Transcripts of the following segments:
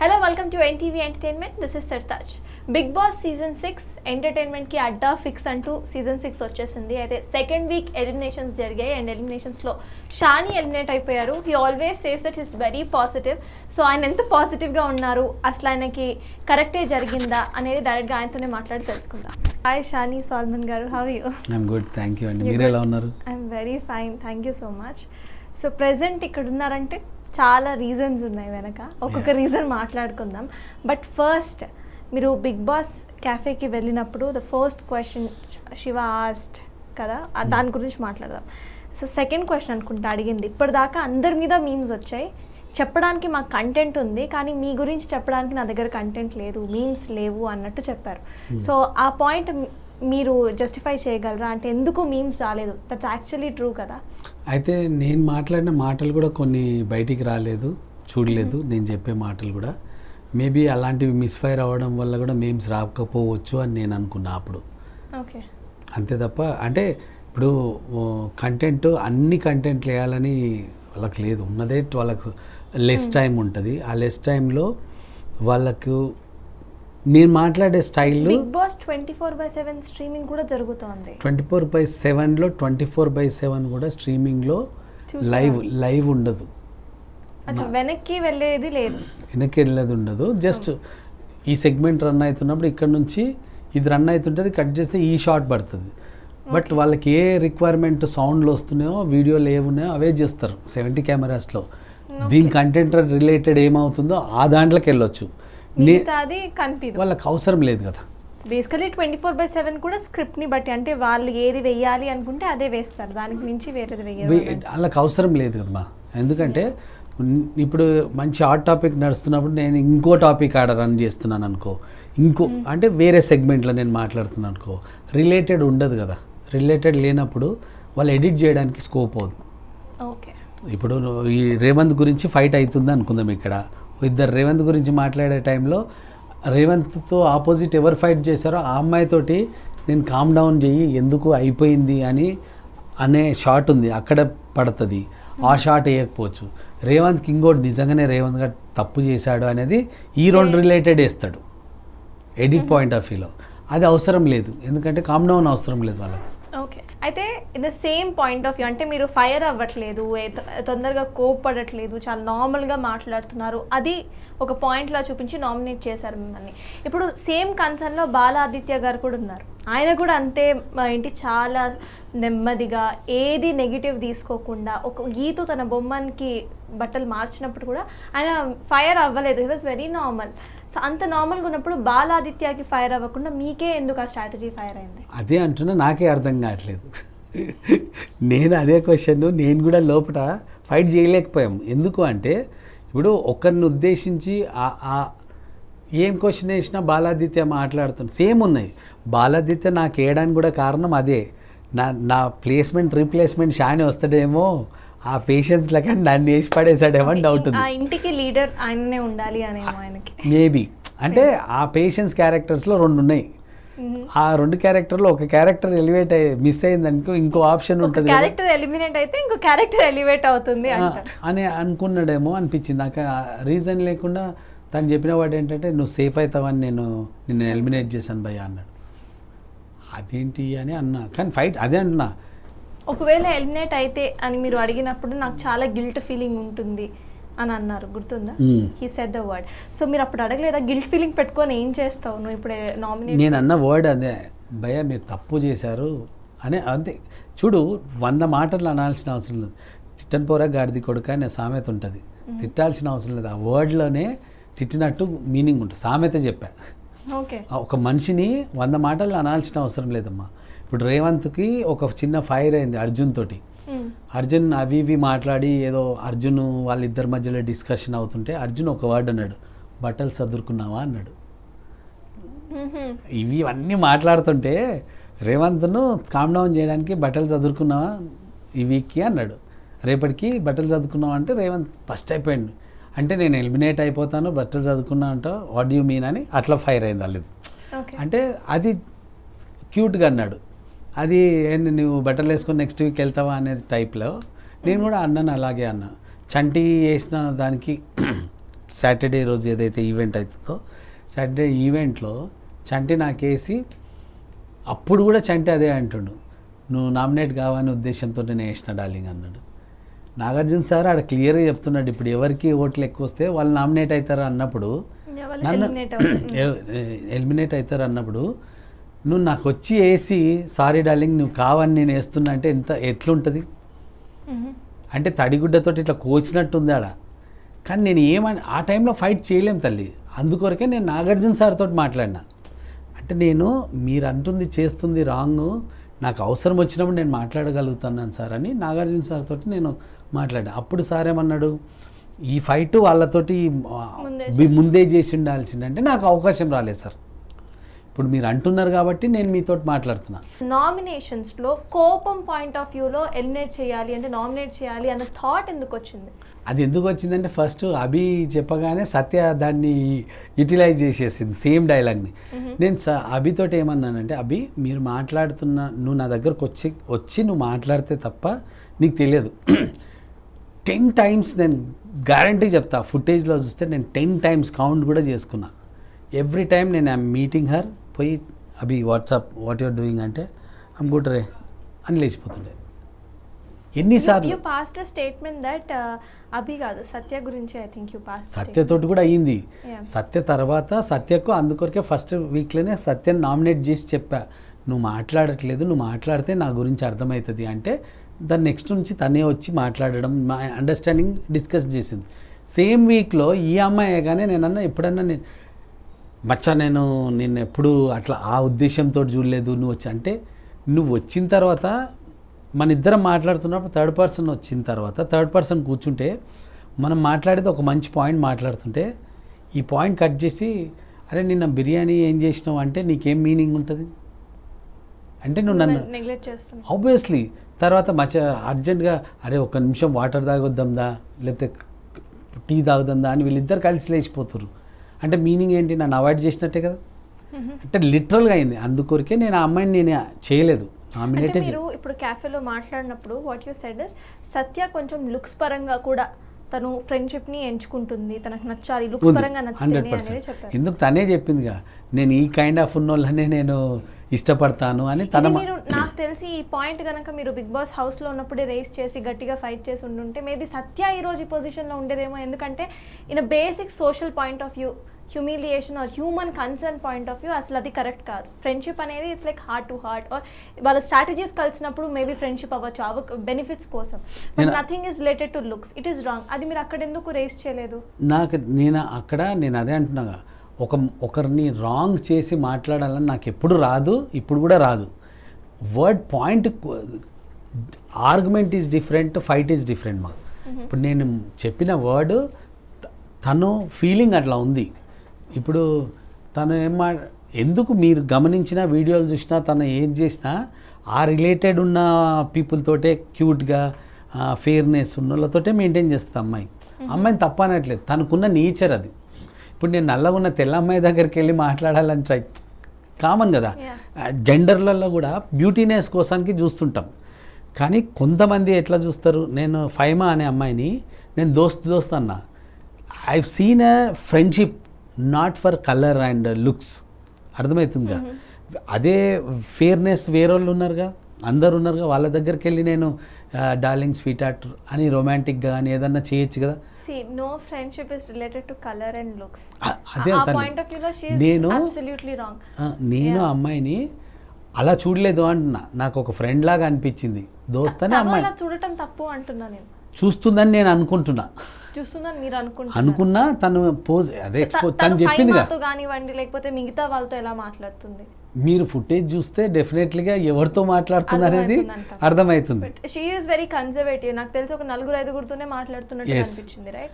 Hello, welcome to NTV Entertainment. This is Sartaj. Big Boss season 6 ఎంటర్టైన్మెంట్కి అడ్డా fix అంటూ season 6 వచ్చేసింది. అయితే సెకండ్ వీక్ ఎలిమినేషన్స్ జరిగాయి అండ్ ఎలిమినేషన్స్లో షాని ఎలిమినేట్ అయిపోయారు. He always says that is very positive. So ఆయన ఎంత పాజిటివ్గా ఉన్నారు, అసలు ఆయనకి కరెక్టే జరిగిందా అనేది డైరెక్ట్గా ఆయనతోనే మాట్లాడి తెలుసుకుందాం. Hi Shani Salmon garu, how are you? I'm good, thank you అండి. మీరు ఎలా ఉన్నారు? I'm very fine, thank you so much. So present ఇక్కడ ఉన్నారంటే చాలా రీజన్స్ ఉన్నాయి వెనక, ఒక్కొక్క రీజన్ మాట్లాడుకుందాం. బట్ ఫస్ట్ మీరు బిగ్ బాస్ క్యాఫేకి వెళ్ళినప్పుడు the first question she was asked కదా, దాని గురించి మాట్లాడదాం. సో సెకండ్ క్వశ్చన్ అనుకుంటా అడిగింది, ఇప్పటిదాకా అందరి మీద మీమ్స్ వచ్చాయి, చెప్పడానికి మాకు కంటెంట్ ఉంది కానీ మీ గురించి చెప్పడానికి నా దగ్గర కంటెంట్ లేదు, మీమ్స్ లేవు అన్నట్టు చెప్పారు. సో ఆ పాయింట్ మీరు జస్టిఫై చేయగలరా? అంటే ఎందుకు మీమ్స్ రాలేదు? దట్స్ యాక్చువల్లీ ట్రూ కదా. అయితే నేను మాట్లాడిన మాటలు కూడా కొన్ని బయటికి రాలేదు, చూడలేదు. నేను చెప్పే మాటలు కూడా మేబీ అలాంటివి మిస్ఫైర్ అవ్వడం వల్ల కూడా మేమ్స్ రాకపోవచ్చు అని నేను అనుకున్నా అప్పుడు. ఓకే, అంతే తప్ప అంటే ఇప్పుడు కంటెంట్ అన్ని కంటెంట్లు వేయాలని వాళ్ళకి లేదు, ఉన్నదే వాళ్ళకు లెస్ టైం ఉంటుంది. ఆ లెస్ టైంలో వాళ్ళకు నేను మాట్లాడే స్టైల్ బిగ్ బాస్ 24/7 స్ట్రీమింగ్ కూడా జరుగుతోంది. 24/7లో 24/7 కూడా స్ట్రీమింగ్లో లైవ్ ఉండదు, వెనక్కి వెళ్ళేది లేదు, వెనక్కి వెళ్ళేది ఉండదు. జస్ట్ ఈ సెగ్మెంట్ రన్ అవుతున్నప్పుడు ఇక్కడ నుంచి ఇది రన్ అవుతుంటుంది, కట్ చేస్తే ఈ షాట్ పడుతుంది. బట్ వాళ్ళకి ఏ రిక్వైర్మెంట్ సౌండ్లు వస్తున్నాయో వీడియోలు ఏమున్నాయో అవే చేస్తారు 70 కెమెరాస్లో. దీని కంటెంట్ రిలేటెడ్ ఏమవుతుందో ఆ దాంట్లోకి వెళ్ళొచ్చు, వాళ్ళకి అవసరం లేదు కదా. బేసికలీ 24/7 కూడా స్క్రిప్ట్ని బట్టి, అంటే వాళ్ళు ఏది వెయ్యాలి అనుకుంటే అదే వేస్తారు, దానికి మించి వేరేది వేయాలి వాళ్ళకి అవసరం లేదు కదమ్మా. ఎందుకంటే ఇప్పుడు మంచి హాట్ టాపిక్ నడుస్తున్నప్పుడు నేను ఇంకో టాపిక్ ఆడ రన్ చేస్తున్నాను అనుకో, అంటే వేరే సెగ్మెంట్లో నేను మాట్లాడుతున్నాను అనుకో, రిలేటెడ్ ఉండదు కదా. రిలేటెడ్ లేనప్పుడు వాళ్ళు ఎడిట్ చేయడానికి స్కోప్ అవుతుంది. ఓకే, ఇప్పుడు ఈ రేవంత్ గురించి ఫైట్ అవుతుంది అనుకుందాం, ఇక్కడ ఇద్దరు రేవంత్ గురించి మాట్లాడే టైంలో రేవంత్తో ఆపోజిట్ ఎవరు ఫైట్ చేశారో ఆ అమ్మాయితోటి నేను కామ్ డౌన్ చెయ్యి, ఎందుకు అయిపోయింది అనే షాట్ ఉంది, అక్కడ పడుతుంది. ఆ షాట్ వేయకపోవచ్చు. రేవంత్కి ఇంకోటి నిజంగానే రేవంత్ గారు తప్పు చేశాడు అనేది ఈ రెండు రిలేటెడ్ వేస్తాడు ఎడిట్ పాయింట్ ఆఫ్ వ్యూలో. అది అవసరం లేదు, ఎందుకంటే కామ్ డౌన్ అవసరం లేదు వాళ్ళకి. ఓకే, అయితే the same point of view, అంటే మీరు ఫైర్ అవ్వట్లేదు, తొందరగా కోప్పడట్లేదు, చాలా నార్మల్గా మాట్లాడుతున్నారు, అది ఒక పాయింట్లో చూపించి నామినేట్ చేశారు మిమ్మల్ని. ఇప్పుడు సేమ్ కన్సర్న్లో బాలాదిత్య గారు కూడా ఉన్నారు, ఆయన కూడా అంతే ఏంటి చాలా నెమ్మదిగా ఏది నెగిటివ్ తీసుకోకుండా, ఒక గీతు తన బొమ్మకి బట్టలు మార్చినప్పుడు కూడా ఆయన ఫైర్ అవ్వలేదు, he was very normal. So అంత నార్మల్గా ఉన్నప్పుడు బాలాదిత్యకి ఫైర్ అవ్వకుండా మీకే ఎందుకు ఆ స్ట్రాటజీ ఫైర్ అయింది? అదే అంటున్నా, నాకే అర్థం కావట్లేదు. నేను అదే క్వశ్చన్, నేను కూడా లోపల ఫైట్ చేయలేకపోయాం. ఎందుకు అంటే ఇప్పుడు ఒకరిని ఉద్దేశించి ఏం క్వశ్చన్ వేసినా బాలాదిత్య మాట్లాడుతుంది, సేమ్ ఉన్నాయి. బాలాదిత్య నాకు వేయడానికి కూడా కారణం అదే, నా ప్లేస్మెంట్ రీప్లేస్మెంట్ షాని వస్తాడేమో ఆ పేషెన్స్ లెక్క నన్ను వేసి పడేసాడేమో అని డౌట్ ఉంది. ఆ ఇంటికి లీడర్ ఆయననే ఉండాలి అనేమో ఆయనకి మేబీ. అంటే ఆ పేషెన్స్ క్యారెక్టర్స్లో రెండు ఉన్నాయి, ఆ రెండు క్యారెక్టర్లో ఒక క్యారెక్టర్ ఎలివేట్ మిస్ అయిందనుకో ఇంకో ఆప్షన్ ఉంటుంది, క్యారెక్టర్ ఎలిమినేట్ అయితే ఇంకో క్యారెక్టర్ ఎలివేట్ అవుతుంది అని అనుకున్నాడేమో అనిపించింది నాకు. రీజన్ లేకుండా తను చెప్పిన వాడు ఏంటంటే నువ్వు సేఫ్ అవుతావని నిన్ను ఎలిమినేట్ చేశాను భయ్య అన్నాడు. అదేంటి అని అన్నా, కానీ ఫైట్ అదే అంటున్నా. ఒకవేళ ఎలిమినేట్ అయితే అని మీరు అడిగినప్పుడు నాకు చాలా గిల్ట్ ఫీలింగ్ ఉంటుంది అని అన్నారు, గుర్తుందా? He said the word. So మీరు అప్పుడు అడగలేదా గిల్ట్ ఫీలింగ్ పెట్టుకొని ఏం చేస్తావు నువ్వు ఇప్పుడు నామినేట్? నేను అన్న వర్డ్ అదే, భయ్య మీరు తప్పు చేశారు అని. అంతే, చూడు 100 మాటలు అనాల్సిన అవసరం లేదు. తిట్టని పోరా గాడిది కొడుక అనే సామెత ఉంటుంది, తిట్టాల్సిన అవసరం లేదు. ఆ వర్డ్లోనే తిట్టినట్టు మీనింగ్ ఉంటుంది. సామెత చెప్పా. ఓకే, ఒక మనిషిని 100 మాటలు అనాల్సిన అవసరం లేదమ్మా. ఇప్పుడు రేవంత్కి ఒక చిన్న ఫైర్ అయింది అర్జున్ తోటి. అర్జున్ అవి ఇవి మాట్లాడి ఏదో అర్జున్ వాళ్ళిద్దరి మధ్యలో డిస్కషన్ అవుతుంటే అర్జున్ ఒక వర్డ్ అన్నాడు, బట్టలు సర్దుకున్నావా అన్నాడు. ఇవన్నీ మాట్లాడుతుంటే రేవంత్ను కామ్ డౌన్ చేయడానికి బట్టలు చదువుకున్నావా ఈ వీక్కి అన్నాడు. రేపటికి బట్టలు చదువుకున్నావా అంటే రేవంత్ ఫస్ట్ అయిపోయింది. అంటే నేను ఎలిమినేట్ అయిపోతాను బట్టలు చదువుకున్నా అంటో వాట్ యూ మీన్ అని అట్లా ఫైర్ అయింది వాళ్ళు. అంటే అది క్యూట్గా అన్నాడు, అది నువ్వు బట్టలు వేసుకొని నెక్స్ట్ వీక్ వెళ్తావా అనేది టైప్లో. నేను కూడా అన్నాను అలాగే అన్నా. చంటి వేసిన దానికి సాటర్డే రోజు ఏదైతే ఈవెంట్ అవుతుందో సాటర్డే ఈవెంట్లో చంటి నాకేసి అప్పుడు కూడా చంటి అదే అంటుండు, నువ్వు నామినేట్ కావాలనే ఉద్దేశంతో నేను వేసిన డార్లింగ్ అన్నాడు. నాగార్జున సార్ ఆడ క్లియర్గా చెప్తున్నాడు, ఇప్పుడు ఎవరికి ఓట్లు ఎక్కువ వస్తే వాళ్ళు నామినేట్ అవుతారు అన్నప్పుడు, నన్ను ఎలిమినేట్ అవుతారు అన్నప్పుడు నువ్వు నాకు వచ్చి వేసి సారీ డార్లింగ్ నువ్వు కావని నేను వేస్తున్నా అంటే ఎట్లుంటుంది అంటే తడిగుడ్డతోటి ఇట్లా కోచినట్టుంది ఆడ. కానీ నేను ఏమని ఆ టైంలో ఫైట్ చేయలేం తల్లి, అందుకొరకే నేను నాగార్జున సార్ తోటి మాట్లాడినా. అంటే నేను మీరు అంటుంది చేస్తుంది రాంగ్, నాకు అవసరం వచ్చినప్పుడు నేను మాట్లాడగలుగుతున్నాను సార్ అని నాగార్జున సార్ తోటి నేను మాట్లాడా. అప్పుడు సార్ ఏమన్నాడు, ఈ ఫైట్ వాళ్ళతోటి ముందే చేసి ఉండాల్సింది, అంటే నాకు అవకాశం రాలేదు సార్, ఇప్పుడు మీరు అంటున్నారు కాబట్టి నేను మీతో మాట్లాడుతున్నా. నామినేషన్స్లో కోపం పాయింట్ ఆఫ్ వ్యూలో ఎలిమినేట్ చేయాలి అంటే నామినేట్ చేయాలి అన్న థాట్ ఎందుకు వచ్చింది? అది ఎందుకు వచ్చిందంటే ఫస్ట్ అభి చెప్పగానే సత్య దాన్ని యూటిలైజ్ చేసేసింది సేమ్ డైలాగ్ని. నేను అభితోటి ఏమన్నానంటే, అభి మీరు మాట్లాడుతున్న నువ్వు నా దగ్గరకు వచ్చి నువ్వు మాట్లాడితే తప్ప నీకు తెలియదు. 10 times నేను గ్యారంటీ చెప్తా, ఫుటేజ్లో చూస్తే నేను 10 times కౌంట్ కూడా చేసుకున్నా. ఎవ్రీ టైం నేను ఐఎమ్ మీటింగ్ హర్, పోయి అభి వాట్సాప్ వాట్ యువర్ డూయింగ్ అంటే ఐమ్ గుడ్ రే అని లేచిపోతుండే. ఎన్నిసార్లు పాస్ట్ స్టేట్మెంట్ దట్ అభి కాదు సత్య గురించి ఐ థింక్ యూ పాస్ట్ సత్యతోటి కూడా అయ్యింది. సత్య తర్వాత సత్యకు అందుకొరకే ఫస్ట్ వీక్లోనే సత్యని నామినేట్ చేసి చెప్పా, నువ్వు మాట్లాడట్లేదు, నువ్వు మాట్లాడితే నా గురించి అర్థమవుతుంది అంటే దాని నెక్స్ట్ నుంచి తనే వచ్చి మాట్లాడడం, మా అండర్స్టాండింగ్ డిస్కస్ చేసింది. సేమ్ వీక్లో ఈ అమ్మాయి కానీ నేనన్నా ఎప్పుడన్నా నేను మచ్చా నేను ఎప్పుడు అట్లా ఆ ఉద్దేశంతో చూడలేదు, నువ్వు వచ్చి అంటే నువ్వు వచ్చిన తర్వాత మన ఇద్దరం మాట్లాడుతున్నప్పుడు థర్డ్ పర్సన్ వచ్చిన తర్వాత థర్డ్ పర్సన్ కూర్చుంటే మనం మాట్లాడేది ఒక మంచి పాయింట్ మాట్లాడుతుంటే ఈ పాయింట్ కట్ చేసి అరే నిన్న బిర్యానీ ఏం చేసినావు అంటే నీకేం మీనింగ్ ఉంటుంది అంటే నువ్వు నన్ను నెగ్లెక్ట్ చేస్తున్నావు. ఆబ్వియస్లీ తర్వాత అర్జెంటుగా అరే ఒక్క నిమిషం వాటర్ తాగొద్దాందా లేకపోతే టీ తాగుదాందా అని వీళ్ళిద్దరు కలిసి లేచిపోతారు. అంటే మీనింగ్ ఏంటి, నన్ను అవాయిడ్ చేసినట్టే కదా. అంటే లిటరల్గా అయింది. అందుకొరకే నేను ఆ అమ్మాయిని నేను చేయలేదు. అంటే మీరు ఇప్పుడు క్యాఫేలో మాట్లాడినప్పుడు వాట్ యూ సెడ్ ఇస్ సత్య కొంచెం లుక్స్ పరంగా కూడా తను ఫ్రెండ్షిప్ ని ఎంచుకుంటుంది, తనకు నచ్చాలి, లుక్స్ పరంగా నచ్చుతుంది అనేది చెప్పారు. ఎందుకు తనే చెప్పిందిగా, నేను ఈ కైండ్ ఆఫ్ ఉన్నోళ్ళనే నేను ఇష్టపడతాను అని తన. మీరు నాకు తెలిసి ఈ పాయింట్ కనుక మీరు బిగ్ బాస్ హౌస్ లో ఉన్నప్పుడే రేస్ చేసి గట్టిగా ఫైట్ చేసి ఉండుంటే మేబీ సత్య ఈ రోజు ఈ పొజిషన్ లో ఉండేదేమో. ఎందుకంటే in basic social point of view humiliation or human concern point of view అసలు అది కరెక్ట్ కాదు. ఫ్రెండ్షిప్ అనేది it's like heart to heart or వాళ్ళ స్ట్రాటజీస్ కలిసినప్పుడు మేబీ ఫ్రెండ్షిప్ అవ్వచ్చు బెనిఫిట్స్ కోసం, but nothing is related to looks, it is wrong. అది మీరు అక్కడ ఎందుకు రేస్ చేయలేదు? నేను అదే అంటున్నా, ఒకరిని రాంగ్ చేసి మాట్లాడాలని నాకు ఎప్పుడు రాదు, ఇప్పుడు కూడా రాదు. Word point argument is different, fight is different. మా ఇప్పుడు నేను చెప్పిన వర్డ్ తను ఫీలింగ్ అట్లా ఉంది. ఇప్పుడు తను ఎందుకు మీరు గమనించిన వీడియోలు చూసినా తను ఏం చేసినా ఆ రిలేటెడ్ ఉన్న పీపుల్ తోటే క్యూట్గా ఫెయిర్నెస్ ఉన్న వాళ్ళతోటే మెయింటైన్ చేస్తుంది అమ్మాయిని తప్పనట్లేదు, తనకున్న నేచర్ అది. ఇప్పుడు నేను నల్లగా ఉన్న తెల్ల అమ్మాయి దగ్గరికి వెళ్ళి మాట్లాడాలని ట్రై కామన్ కదా, జెండర్లలో కూడా బ్యూటీనెస్ కోసానికి చూస్తుంటాం. కానీ కొంతమంది ఎట్లా చూస్తారు, నేను ఫైమా అనే అమ్మాయిని నేను దోస్త్ అన్నా, I seen a friendship not for colour and looks, అర్థమవుతుందిగా. అదే ఫెయిర్నెస్ వేరే వాళ్ళు ఉన్నారుగా, అందరు ఉన్నారుగా, వాళ్ళ దగ్గరికి వెళ్ళి నేను డార్లింగ్ స్వీట్ హార్ట్ అని రొమాంటిక్గా అని ఏదన్నా చేయొచ్చు కదా. No friendship is related to colour and looks. అదే నేను అమ్మాయిని అలా చూడలేదు అంటున్నా, నాకు ఒక ఫ్రెండ్ లాగా అనిపించింది, దోస్త్ అని అమ్మాయి చూడటం తప్పు అంటున్నా నేను. చూస్తుందని నేను అనుకుంటున్నా, అనుకున్నా తను పోజ్ అదే తను చెప్పింది కానివ్వండి లేకపోతే మిగతా వాళ్ళతో ఎలా మాట్లాడుతుంది మీరు ఫుటేజ్ చూస్తే డెఫినెట్లీగా ఎవరితో మాట్లాడుతుంది అనేది అర్థమవుతుంది. షీ ఈస్ వెరీ కన్జర్వేటివ్, నాకు తెలిసి ఒక 4-5 మాట్లాడుతున్నట్టు అనిపించింది, రైట్?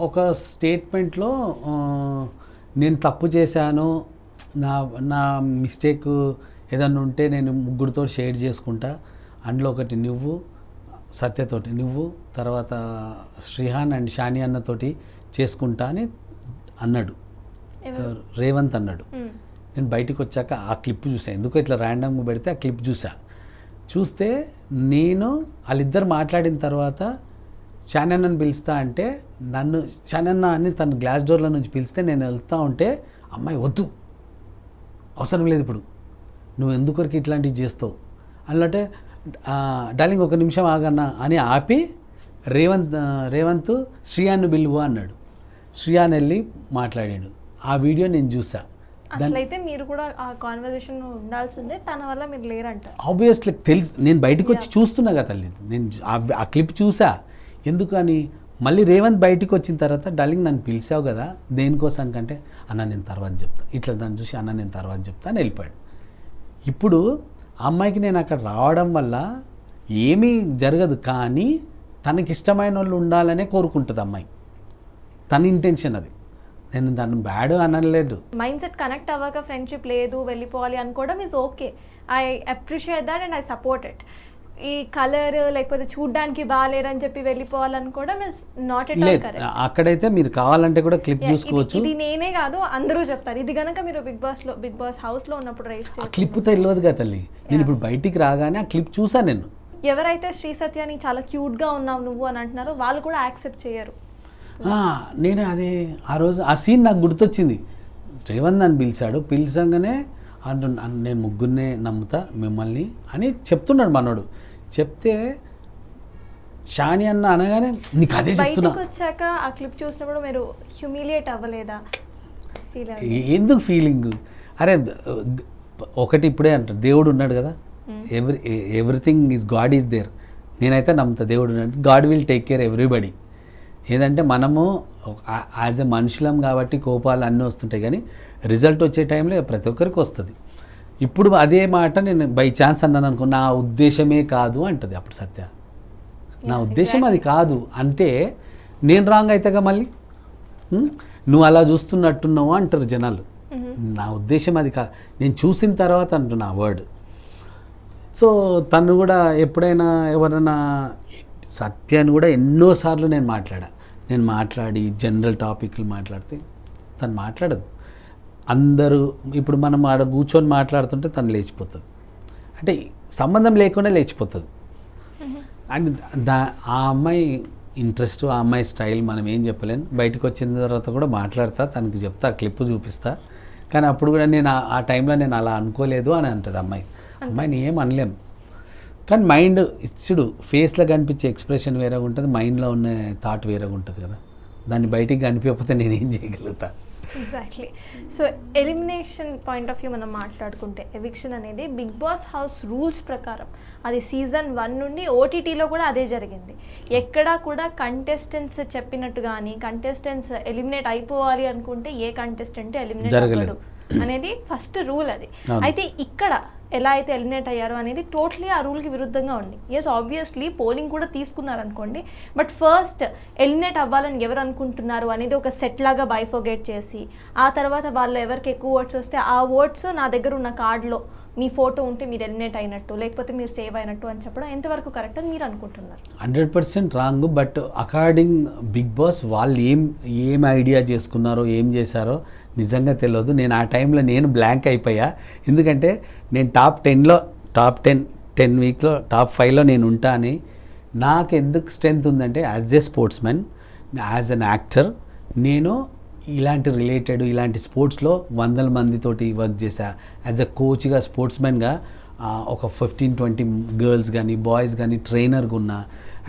ఒక స్టేట్మెంట్లో నేను తప్పు చేశాను, నా మిస్టేక్ ఏదన్నా ఉంటే నేను ముగ్గురితో షేర్ చేసుకుంటా, అందులో ఒకటి నువ్వు, సత్యతోటి నువ్వు, తర్వాత శ్రీహాన్ అండ్ షాని అన్నతోటి చేసుకుంటా అని అన్నాడు, రేవంత్ అన్నాడు. నేను బయటకు వచ్చాక ఆ క్లిప్ చూసాను, ఎందుకు ఇట్లా ర్యాండమ్గా పెడితే ఆ క్లిప్ చూస్తే నేను వాళ్ళిద్దరు మాట్లాడిన తర్వాత షానన్నని పిలుస్తా అంటే నన్ను షానన్న అని తన గ్లాస్ డోర్ల నుంచి పిలిస్తే నేను వెళ్తా ఉంటే అమ్మాయి వద్దు, అవసరం లేదు ఇప్పుడు, నువ్వు ఎందుకొరకు ఇట్లాంటివి చేస్తావు అన్నట్టే, డార్లింగ్ ఒక నిమిషం ఆగన్నా అని ఆపి రేవంత్ శ్రీయాన్ని పిలువు అన్నాడు. శ్రీయాన్ వెళ్ళి మాట్లాడాడు. ఆ వీడియో నేను చూసా. అసలైతే మీరు కూడా ఆ కాన్వర్జేషన్ ఉండాల్సిందే, తన వల్ల మీరు లేరంటారు. ఆబ్వియస్లీ తెలుసు, నేను బయటకు వచ్చి చూస్తున్నా కదా తల్లి, నేను ఆ క్లిప్ చూసా. ఎందుకని మళ్ళీ రేవంత్ బయటికి వచ్చిన తర్వాత డార్లింగ్ నన్ను పిలిచావు కదా దేనికోసానికంటే, అన్న నేను తర్వాత చెప్తా, ఇట్లా దాన్ని చూసి అన్న నేను తర్వాత చెప్తా అని వెళ్ళిపోయాడు. ఇప్పుడు ఆ అమ్మాయికి నేను అక్కడ రావడం వల్ల ఏమీ జరగదు, కానీ తనకిష్టమైన వాళ్ళు ఉండాలనే కోరుకుంటుంది అమ్మాయి. తన ఇంటెన్షన్ అది. నేను దాన్ని బ్యాడ్ అనలేదు. మైండ్ సెట్ కనెక్ట్ అవ్వక ఫ్రెండ్షిప్ లేదు వెళ్ళిపోవాలి అనుకోవడం is okay. I appreciate that and I support it. ఈ కలర్ లేకపోతే చూడ్డానికి బాగాలేరని చెప్పి వెళ్ళిపోవాలనుకోవడం is not at all correct. అక్కడైతే మీరు కావాలంటే కూడా క్లిప్ చూసుకోవచ్చు. ఇది నేనే కాదు అందరూ చెప్తారు. ఇది గనక మీరు బిగ్ బాస్ హౌస్ లో ఉన్నప్పుడు రైట్ చేసి క్లిప్ తెలియదు కదా తల్లి. నేను ఇప్పుడు బయటికి రాగానే ఆ క్లిప్ చూసాను నేను. ఎవరైతే శ్రీ సత్యాని చాలా క్యూట్ గా ఉన్నావు నువ్వు అని అంటున్నారో వాళ్ళు కూడా యాక్సెప్ట్ చేయరు. నేను అదే ఆ రోజు ఆ సీన్ నాకు గుర్తొచ్చింది. రేవంత్ నన్ను పిలిచాడు, పిలిచంగానే నేను ముగ్గురినే నమ్ముతా మిమ్మల్ని అని చెప్తున్నాడు మనోడు. చెప్తే షాని అన్న అనగానే నీకు అదే చెప్తున్నా. బయటకు వచ్చాక ఆ క్లిప్ చూసినప్పుడు మీరు హ్యూమిలియేట్ అవ్వలేదా? ఎందుకు ఫీలింగ్? అరే ఒకటి ఇప్పుడే అంటారు, దేవుడు ఉన్నాడు కదా, everything is God is there. నేనైతే నమ్ముతా దేవుడు ఉన్నాడు, God will take care everybody. ఏదంటే మనము యాజ్ ఎ మనుషులం కాబట్టి కోపాలు అన్నీ వస్తుంటాయి, కానీ రిజల్ట్ వచ్చే టైంలో ప్రతి ఒక్కరికి వస్తుంది. ఇప్పుడు అదే మాట నేను బై ఛాన్స్ అన్నాను అనుకో, నా ఉద్దేశమే కాదు అంటది అప్పుడు సత్య. నా ఉద్దేశం అది కాదు అంటే నేను రాంగ్ అవుతాగా మళ్ళీ, నువ్వు అలా చూస్తున్నట్టున్నావు అంటారు జనాలు. నా ఉద్దేశం అది కాదు, నేను చూసిన తర్వాత అంటున్నా ఆ వర్డ్. సో తను కూడా ఎప్పుడైనా ఎవరైనా సత్యాన్ని కూడా ఎన్నోసార్లు నేను మాట్లాడి జనరల్ టాపిక్లు మాట్లాడితే తను మాట్లాడదు. అందరూ ఇప్పుడు మనం ఆడ కూర్చొని మాట్లాడుతుంటే తను లేచిపోతుంది, అంటే సంబంధం లేకుండా లేచిపోతుంది. అండ్ ఆ అమ్మాయి ఇంట్రెస్ట్, ఆ అమ్మాయి స్టైల్ మనం ఏం చెప్పలేను. బయటకు వచ్చిన తర్వాత కూడా మాట్లాడతా, తనకి చెప్తా, క్లిప్ చూపిస్తా. కానీ అప్పుడు కూడా నేను ఆ టైంలో నేను అలా అనుకోలేదు అని అంటుంది అమ్మాయి. అమ్మాయిని ఏం అనలేం, కానీ మైండ్ ఇచ్చుడు ఫేస్లో కనిపించే ఎక్స్ప్రెషన్ వేరేగా ఉంటుంది, మైండ్లో ఉన్న థాట్ వేరేగా ఉంటుంది కదా. దాన్ని బయటికి కనిపించకపోతే నేనేం చేయగలుగుతా? Exactly. So elimination point of view మనం మాట్లాడుకుంటే ఎవిక్షన్ అనేది బిగ్ బాస్ హౌస్ రూల్స్ ప్రకారం అది సీజన్ 1 నుండి ఓటీటీలో కూడా అదే జరిగింది. ఎక్కడా కూడా కంటెస్టెంట్స్ చెప్పినట్టు కానీ కంటెస్టెంట్స్ ఎలిమినేట్ అయిపోవాలి అనుకుంటే ఏ కంటెస్టెంట్ ఎలిమినేట్ అవ్వడు అనేది ఫస్ట్ రూల్ అది. అయితే ఇక్కడ ఎలా అయితే ఎలిమినేట్ అయ్యారో అనేది టోటలీ ఆ రూల్కి విరుద్ధంగా ఉంది. ఎస్ ఆబ్వియస్లీ పోలింగ్ కూడా తీసుకున్నారనుకోండి, బట్ ఫస్ట్ ఎలిమినేట్ అవ్వాలని ఎవరు అనుకుంటున్నారు అనేది ఒక సెట్ లాగా బైఫోగేట్ చేసి ఆ తర్వాత వాళ్ళు ఎవరికి ఎక్కువ ఓట్స్ వస్తే ఆ ఓట్స్ నా దగ్గర ఉన్న కార్డులో మీ ఫోటో ఉంటే మీరు ఎలిమినేట్ అయినట్టు లేకపోతే మీరు సేవ్ అయినట్టు అని చెప్పడం ఎంతవరకు కరెక్ట్ అని మీరు అనుకుంటున్నారు? 100% wrong. But according Bigg Boss వాళ్ళు ఏం ఐడియా చేసుకున్నారో ఏం చేశారో నిజంగా తెలియదు. నేను ఆ టైంలో నేను బ్లాంక్ అయిపోయా. ఎందుకంటే నేను టాప్ 10 వీక్లో టాప్ 5లో నేను ఉంటా అని నాకు ఎందుకు స్ట్రెంత్ ఉందంటే as a sports man, as an actor, నేను ఇలాంటి రిలేటెడ్ ఇలాంటి స్పోర్ట్స్లో 100 మందితోటి వర్క్ చేశా. యాజ్ అ కోచ్గా స్పోర్ట్స్మెన్గా ఒక 15-20 గర్ల్స్ కానీ బాయ్స్ కానీ ట్రైనర్గా ఉన్నా.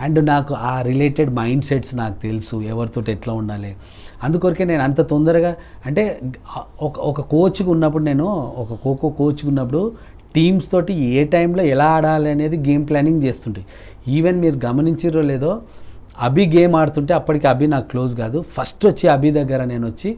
అండ్ నాకు ఆ రిలేటెడ్ మైండ్ సెట్స్ నాకు తెలుసు, ఎవరితో ఎట్లా ఉండాలి. అందుకొరకే నేను అంత తొందరగా అంటే ఒక కోచ్గా ఉన్నప్పుడు, నేను ఒక ఖోఖో కోచ్గా ఉన్నప్పుడు టీమ్స్ తోటి ఏ టైంలో ఎలా ఆడాలి అనేది గేమ్ ప్లానింగ్ చేస్తుంటే, ఈవెన్ మీరు గమనించారో లేదో అభి గేమ్ ఆడుతుంటే అప్పటికి అభి నాకు క్లోజ్ కాదు. ఫస్ట్ వచ్చి అభి దగ్గర నేను వచ్చి,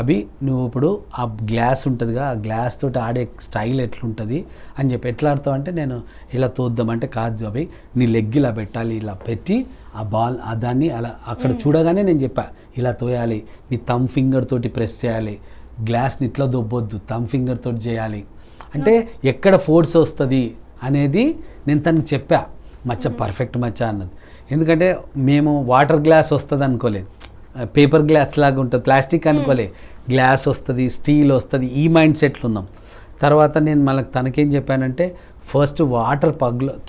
అభి నువ్వు ఇప్పుడు ఆ గ్లాస్ ఉంటుందిగా, ఆ గ్లాస్ తోటి ఆడే స్టైల్ ఎట్లుంటుంది అని చెప్పి, ఎట్లా ఆడతావు అంటే నేను ఇలా తోద్దామంటే కాదు అభి, నీ లెగ్ ఇలా పెట్టాలి, ఇలా పెట్టి ఆ బాల్ దాన్ని అలా అక్కడ చూడగానే నేను చెప్పా ఇలా తోయాలి, నీ థమ్ ఫింగర్ తోటి ప్రెస్ చేయాలి, గ్లాస్ని ఇట్లా దొబ్బొద్దు, థమ్ ఫింగర్ తోటి చేయాలి, అంటే ఎక్కడ ఫోర్స్ వస్తుంది అనేది నేను తనకి చెప్పా. మచ్చ పర్ఫెక్ట్ మచ్చ అన్నది. ఎందుకంటే మేము వాటర్ గ్లాస్ వస్తుంది అనుకోలేదు, పేపర్ గ్లాస్ లాగా ఉంటుంది, ప్లాస్టిక్ అనుకోలే, గ్లాస్ వస్తుంది, స్టీల్ వస్తుంది, ఈ మైండ్ సెట్లు ఉన్నాం. తర్వాత నేను మళ్ళీ తనకేం చెప్పానంటే ఫస్ట్ వాటర్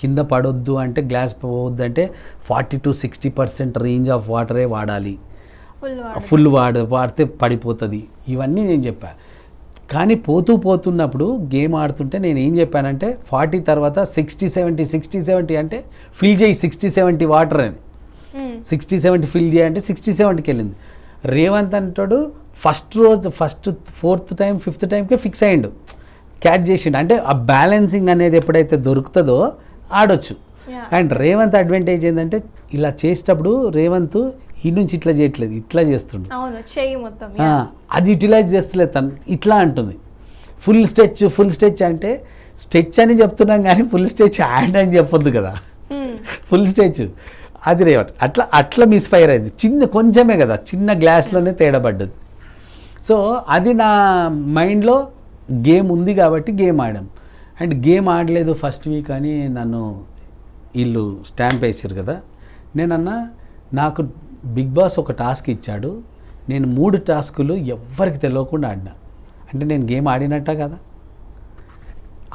కింద పడొద్దు అంటే గ్లాస్ పోవద్దు అంటే 40-60% రేంజ్ ఆఫ్ వాటరే వాడాలి. ఫుల్ వాడితే పడిపోతుంది. ఇవన్నీ నేను చెప్పా. కానీ పోతున్నప్పుడు గేమ్ ఆడుతుంటే నేను ఏం చెప్పానంటే 40 తర్వాత 60-70 అంటే ఫిల్ చేయి 60-70 వాటర్ అని. 60-70 ఫిల్ చేయాలంటే 60-70కి వెళ్ళింది. రేవంత్ అంటాడు ఫస్ట్ 4th టైం 5th టైంకే ఫిక్స్ అయ్యిండు, క్యాచ్ చేసిండు. అంటే ఆ బ్యాలెన్సింగ్ అనేది ఎప్పుడైతే దొరుకుతుందో ఆడొచ్చు. అండ్ రేవంత్ అడ్వాంటేజ్ ఏంటంటే ఇలా చేసేటప్పుడు రేవంత్ ఈ నుంచి ఇట్లా చేయట్లేదు, ఇట్లా చేస్తుండు. అది యూటిలైజ్ చేస్తలేదు, తను ఇట్లా అంటుంది. ఫుల్ స్టెచ్ అంటే స్టెచ్ అని చెప్తున్నాం కానీ ఫుల్ స్టెచ్ హ్యాండ్ అని చెప్పొద్దు కదా. ఫుల్ స్టెచ్ అది రేవంత్ అట్లా మిస్ఫైర్ అయింది. కొంచెమే కదా, చిన్న గ్లాస్లోనే తేడా పడ్డది. సో అది నా మైండ్లో గేమ్ ఉంది కాబట్టి గేమ్ ఆడాం. అండ్ గేమ్ ఆడలేదు ఫస్ట్ వీక్ అని నన్ను వీళ్ళు స్టాంప్ వేసారు కదా. నేనన్నా నాకు బిగ్ బాస్ ఒక టాస్క్ ఇచ్చాడు, నేను 3 టాస్కులు ఎవ్వరికి తెలియకుండా ఆడినా అంటే నేను గేమ్ ఆడినట్ట కదా.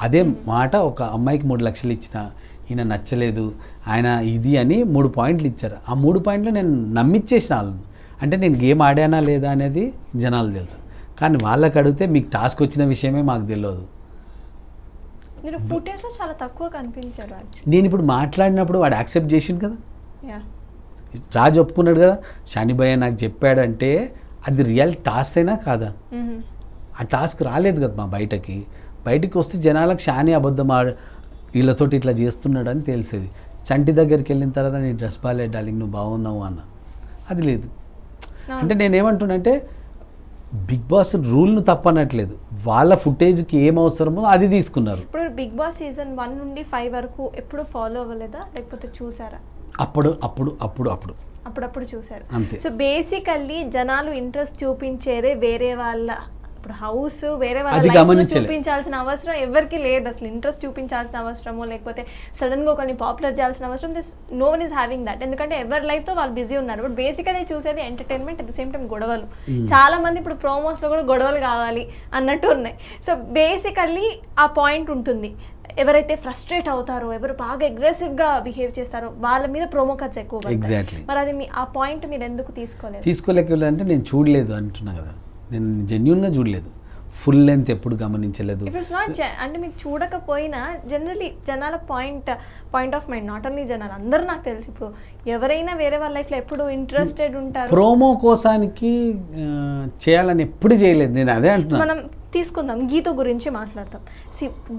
అదే మాట ఒక అమ్మాయికి 3 లక్షలు ఇచ్చిన, ఈయన నచ్చలేదు, ఆయన ఇది అని 3 పాయింట్లు ఇచ్చారు. ఆ 3 పాయింట్లు నేను నమ్మిచ్చేసిన వాళ్ళని. అంటే నేను గేమ్ ఆడానా లేదా అనేది జనాలు తెలుసు. కానీ వాళ్ళకి అడిగితే మీకు టాస్క్ వచ్చిన విషయమే మాకు తెలియదు. మీరు ఫుటేజ్లో చాలా తక్కువ కనిపించారు. నేను ఇప్పుడు మాట్లాడినప్పుడు వాడు యాక్సెప్ట్ చేసిండు కదా, రాజు ఒప్పుకున్నాడు కదా. షానిభయ్య నాకు చెప్పాడంటే అది రియల్ టాస్క్ అయినా కాదా? ఆ టాస్క్ రాలేదు కదా మా బయటికి వస్తే జనాలకు షాని అబద్ధం వీళ్ళతోటి ఇట్లా చేస్తున్నాడు అని తెలిసేది. చంటి దగ్గరికి వెళ్ళిన తర్వాత నీ డ్రెస్ బాగాలేదు డార్లింగ్, నువ్వు బాగున్నావు అన్న, అది లేదు. అంటే నేనేమంటున్నానంటే బిగ్ బాస్ రూల్ను తప్పనట్లేదు, వాళ్ళ ఫుటేజ్కి ఏం అవసరమో అది తీసుకున్నారు. ఇప్పుడు బిగ్ బాస్ సీజన్ 1 నుండి 5 వరకు ఎప్పుడు ఫాలో అవ్వలేదా, లేకపోతే చూసారా? అప్పుడప్పుడు చూసారు. సో బేసికల్లీ జనాలు ఇంట్రెస్ట్ చూపించేదే వేరే వాళ్ళ, ఇప్పుడు హౌస్ వేరే వాళ్ళ చూపించాల్సిన అవసరం ఎవరికి లేదు. అసలు ఇంట్రెస్ట్ చూపించాల్సిన అవసరమో లేకపోతే సడన్ గా కొన్ని పాపులర్ చేయాల్సిన అవసరం no one is having that. ఎందుకంటే ఎవరి లైఫ్ తో వాళ్ళు బిజీ ఉన్నారు. బట్ బేసికలీ చూసేది entertainment, at the same time గొడవలు. చాలా మంది ఇప్పుడు ప్రోమోస్ లో కూడా గొడవలు కావాలి అన్నట్టు ఉన్నాయి. సో బేసికల్లీ ఆ పాయింట్ ఉంటుంది. ఎవరైతే ఫ్రస్ట్రేట్ అవుతారో, ఎవరు బాగా అగ్రెసివ్ గా బిహేవ్ చేస్తారో వాళ్ళ మీద ప్రోమో కట్స్ ఎక్కువ పడతాయి. మరి అది ఆ పాయింట్ మీరు ఎందుకు తీసుకోలేకపోలేదు అంటే నేను చూడలేదు అంటున్నా కదా, నేను జెన్యూన్గా చూడలేదు, ఫుల్ లెంత్ ఎప్పుడు గమనించలేదు. అంటే మీకు చూడకపోయినా జనరలీ జనాల point of mind, not only జనాలు, అందరూ నాకు తెలిసి ఇప్పుడు ఎవరైనా వేరే వాళ్ళ లైఫ్లో ఎప్పుడు ఇంట్రెస్టెడ్ ఉంటారు. ప్రోమో కోసానికి చేయాలని ఎప్పుడు చేయలేదు నేను, అదే అంటున్నా. మనం తీసుకుందాం, గీతు గురించి మాట్లాడతాం.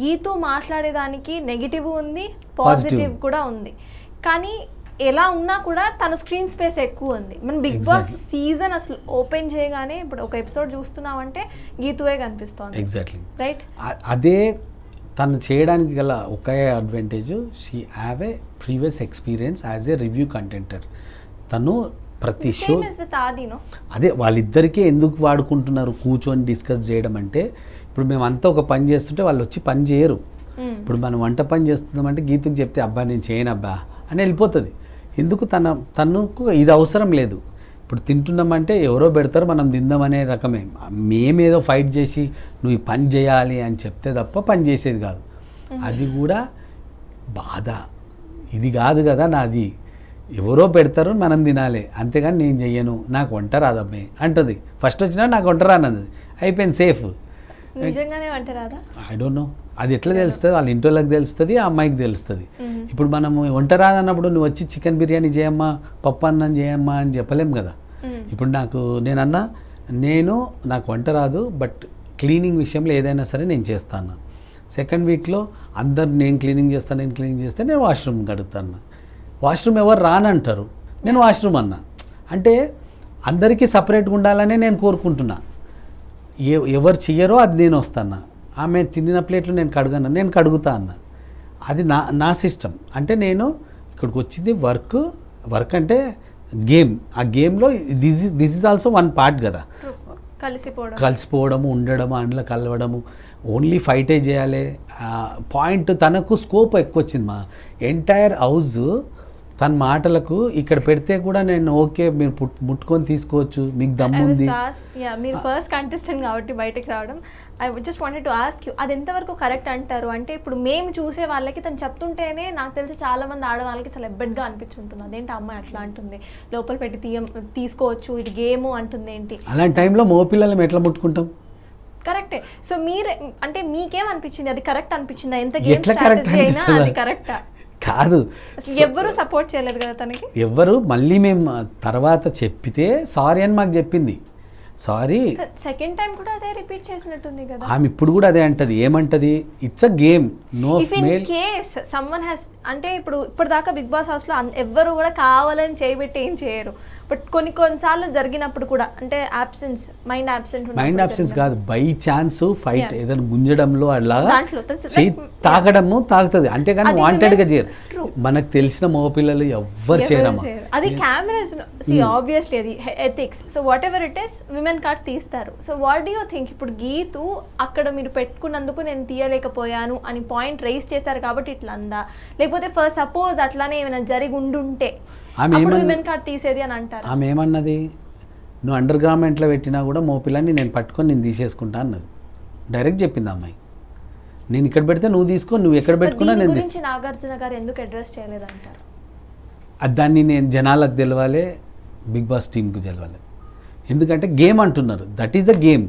గీతు మాట్లాడేదానికి నెగిటివ్ ఉంది, పాజిటివ్ కూడా ఉంది. కానీ ఎలా ఉన్నా కూడా తన స్క్రీన్ స్పేస్ ఎక్కువ ఉంది. మనం బిగ్ బాస్ సీజన్ అసలు ఓపెన్ చేయగానే ఇప్పుడు ఒక ఎపిసోడ్ చూస్తున్నామంటే గీతువే కనిపిస్తోంది. Exactly right. అదే తను చేయడానికి గల ఒకే advantage, she have a previous experience as a review contender. తను ప్రతి షో అదే వాళ్ళిద్దరికీ ఎందుకు వాడుకుంటున్నారు కూర్చొని డిస్కస్ చేయడం అంటే, ఇప్పుడు మేమంతా ఒక పని చేస్తుంటే వాళ్ళు వచ్చి పని చేయరు. ఇప్పుడు మనం వంట పని చేస్తున్నామంటే గీతకు చెప్తే అబ్బా నేను చేయను అబ్బా అని వెళ్ళిపోతుంది. ఎందుకు తనకు ఇది అవసరం లేదు. ఇప్పుడు తింటున్నామంటే ఎవరో పెడతారు, మనం తిందామనే రకమే. మేమేదో ఫైట్ చేసి నువ్వు ఈ పని చేయాలి అని చెప్తే తప్ప పని చేసేది కాదు. అది కూడా బాధ, ఇది కాదు కదా నాది, ఎవరో పెడతారు మనం తినాలి, అంతేగాని నేను చెయ్యను, నాకు వంట రాదమ్మే అంటుంది. ఫస్ట్ వచ్చినా నాకు వంట రానది, అయిపోయింది, సేఫ్. నిజంగానే వంట రాదా? ఐ డోంట్ నో, అది ఎట్లా తెలుస్తుంది, వాళ్ళ ఇంట్లోకి తెలుస్తుంది, ఆ అమ్మాయికి తెలుస్తుంది. ఇప్పుడు మనం వంట రాదన్నప్పుడు నువ్వు వచ్చి చికెన్ బిర్యానీ చేయమ్మా, పప్పు అన్నం చేయమ్మా అని చెప్పలేం కదా. ఇప్పుడు నేనన్నా నాకు వంట రాదు, బట్ క్లీనింగ్ విషయంలో ఏదైనా సరే నేను చేస్తాను. సెకండ్ వీక్లో అందరు నేను క్లీనింగ్ చేస్తే నేను వాష్రూమ్ కడుగుతాను. వాష్రూమ్ ఎవరు రానంటారు, నేను వాష్రూమ్ అన్నా. అంటే అందరికీ సపరేట్గా ఉండాలనే నేను కోరుకుంటున్నా. ఎవరు చెయ్యరో అది నేను వస్తాను. ఆమె తిన్న ప్లేట్లు నేను కడుగుతా అన్న. అది నా సిస్టమ్. అంటే నేను ఇక్కడికి వచ్చింది వర్క్ అంటే గేమ్. ఆ గేమ్లో this is also one part కదా. కలిసిపోవడము, ఉండడము, అందులో కలవడము, ఓన్లీ ఫైటే చేయాలి. పాయింట్ తనకు స్కోప్ ఎక్కువ వచ్చింది. మా ఎంటైర్ హౌస్ తన మాటలకు ఇక్కడ పెడితే కూడా నేను ఓకే మీరు ముట్టుకొని తీసుకోవచ్చు, మీకు దమ్ముంది. మీరు ఫస్ట్ కంటెస్టెంట్ కాబట్టి బయటకు రావడం, I just wanted to ask you, అది ఎంతవరకు కరెక్ట్ అంటారు? అంటే ఇప్పుడు మేము చూసే వాళ్ళకి తను చెప్తుంటేనే నాకు తెలిసి చాలా మంది ఆడవాళ్ళకి చాలా ఎబ్బెడ్గా అనిపించుంటుంది. అదేంటి అమ్మాయి అట్లా అంటుంది, లోపల పెట్టి తీసుకోవచ్చు, ఇది గేమ్ అంటుంది ఏంటి? అలాంటి టైంలో మగపిల్లలు ఎట్లా ముట్టుకుంటాం? కరెక్టే. సో మీరు అంటే మీకేమనిపించింది, అది కరెక్ట్ అనిపించిందా? ఎంత గేమ్ ఎట్లా కరెక్ట్ స్ట్రాటజీ అయినా అది అనిపిస్తుందా? కరెక్టా? కాదు, ఎవ్వరూ సపోర్ట్ చేయలేదు కదా తనకి. ఎవ్వరు. మళ్ళీ మేము తర్వాత చెప్పితే సారీ అని మాకు చెప్పింది. సారీ, సెకండ్ టైం కూడా అదే రిపీట్ చేసినట్టుంది కదా. ఆమె ఇప్పుడు కూడా అదే అంటది. ఏమంటది? It's a game, no if in male. Case someone has, అంటే ఇప్పటిదాకా బిగ్ బాస్ హౌస్లో ఎవ్వరు కూడా కావాలని చేయబెట్టి ఏం చేయరు, బట్ కొన్నిసార్లు జరిగినప్పుడు కూడా అంటే అబ్సెన్స్, మైండ్ అబ్సెంట్ కాదు, బై ఛాన్స్ ఫైట్ ఏదైనా గుంజడంలో అలాగా దాంట్లో తాకడము తాకుతుంది, అంతేగాని అది వాంటెడ్ గా women- చేయరు. True. మనకు తెలిసిన మగపిల్లలు ఎవ్వరు చేయరమ్మా. అది కెమెరాస్ ఆబ్వియస్లీ అది ethics. So what ever it is, women card తీస్తారు. So what do you think? ఇప్పుడు గీతు అక్కడ మీరు పెట్టుకున్నందుకు నేను తీయలేకపోయాను అని పాయింట్ రైజ్ చేశారు కాబట్టి ఇట్లా అందా, లేకపోతే ఫస్ట్ సపోజ్ అట్లానే ఏమైనా జరిగి ఉండుంటే విమెన్ కార్డ్ తీసేది అని అంటారు? ఆమె ఏమన్నది? నువ్వు అండర్ గార్మెంట్లో పెట్టినా కూడా మగపిల్లని నేను పట్టుకొని నేను తీసేసుకుంటా అన్నది. డైరెక్ట్ చెప్పింది అమ్మాయి. నేను ఇక్కడ పెడితే నువ్వు తీసుకో, నువ్వు ఎక్కడ పెట్టుకున్నా నేను గురించి నాగార్జున గారు ఎందుకు అడ్రస్ చేయలేదంటారు? దాన్ని నేను జనాలకు తెలవాలి, బిగ్ బాస్ టీంకు తెలవాలి. ఎందుకంటే గేమ్ అంటున్నారు, that is the game.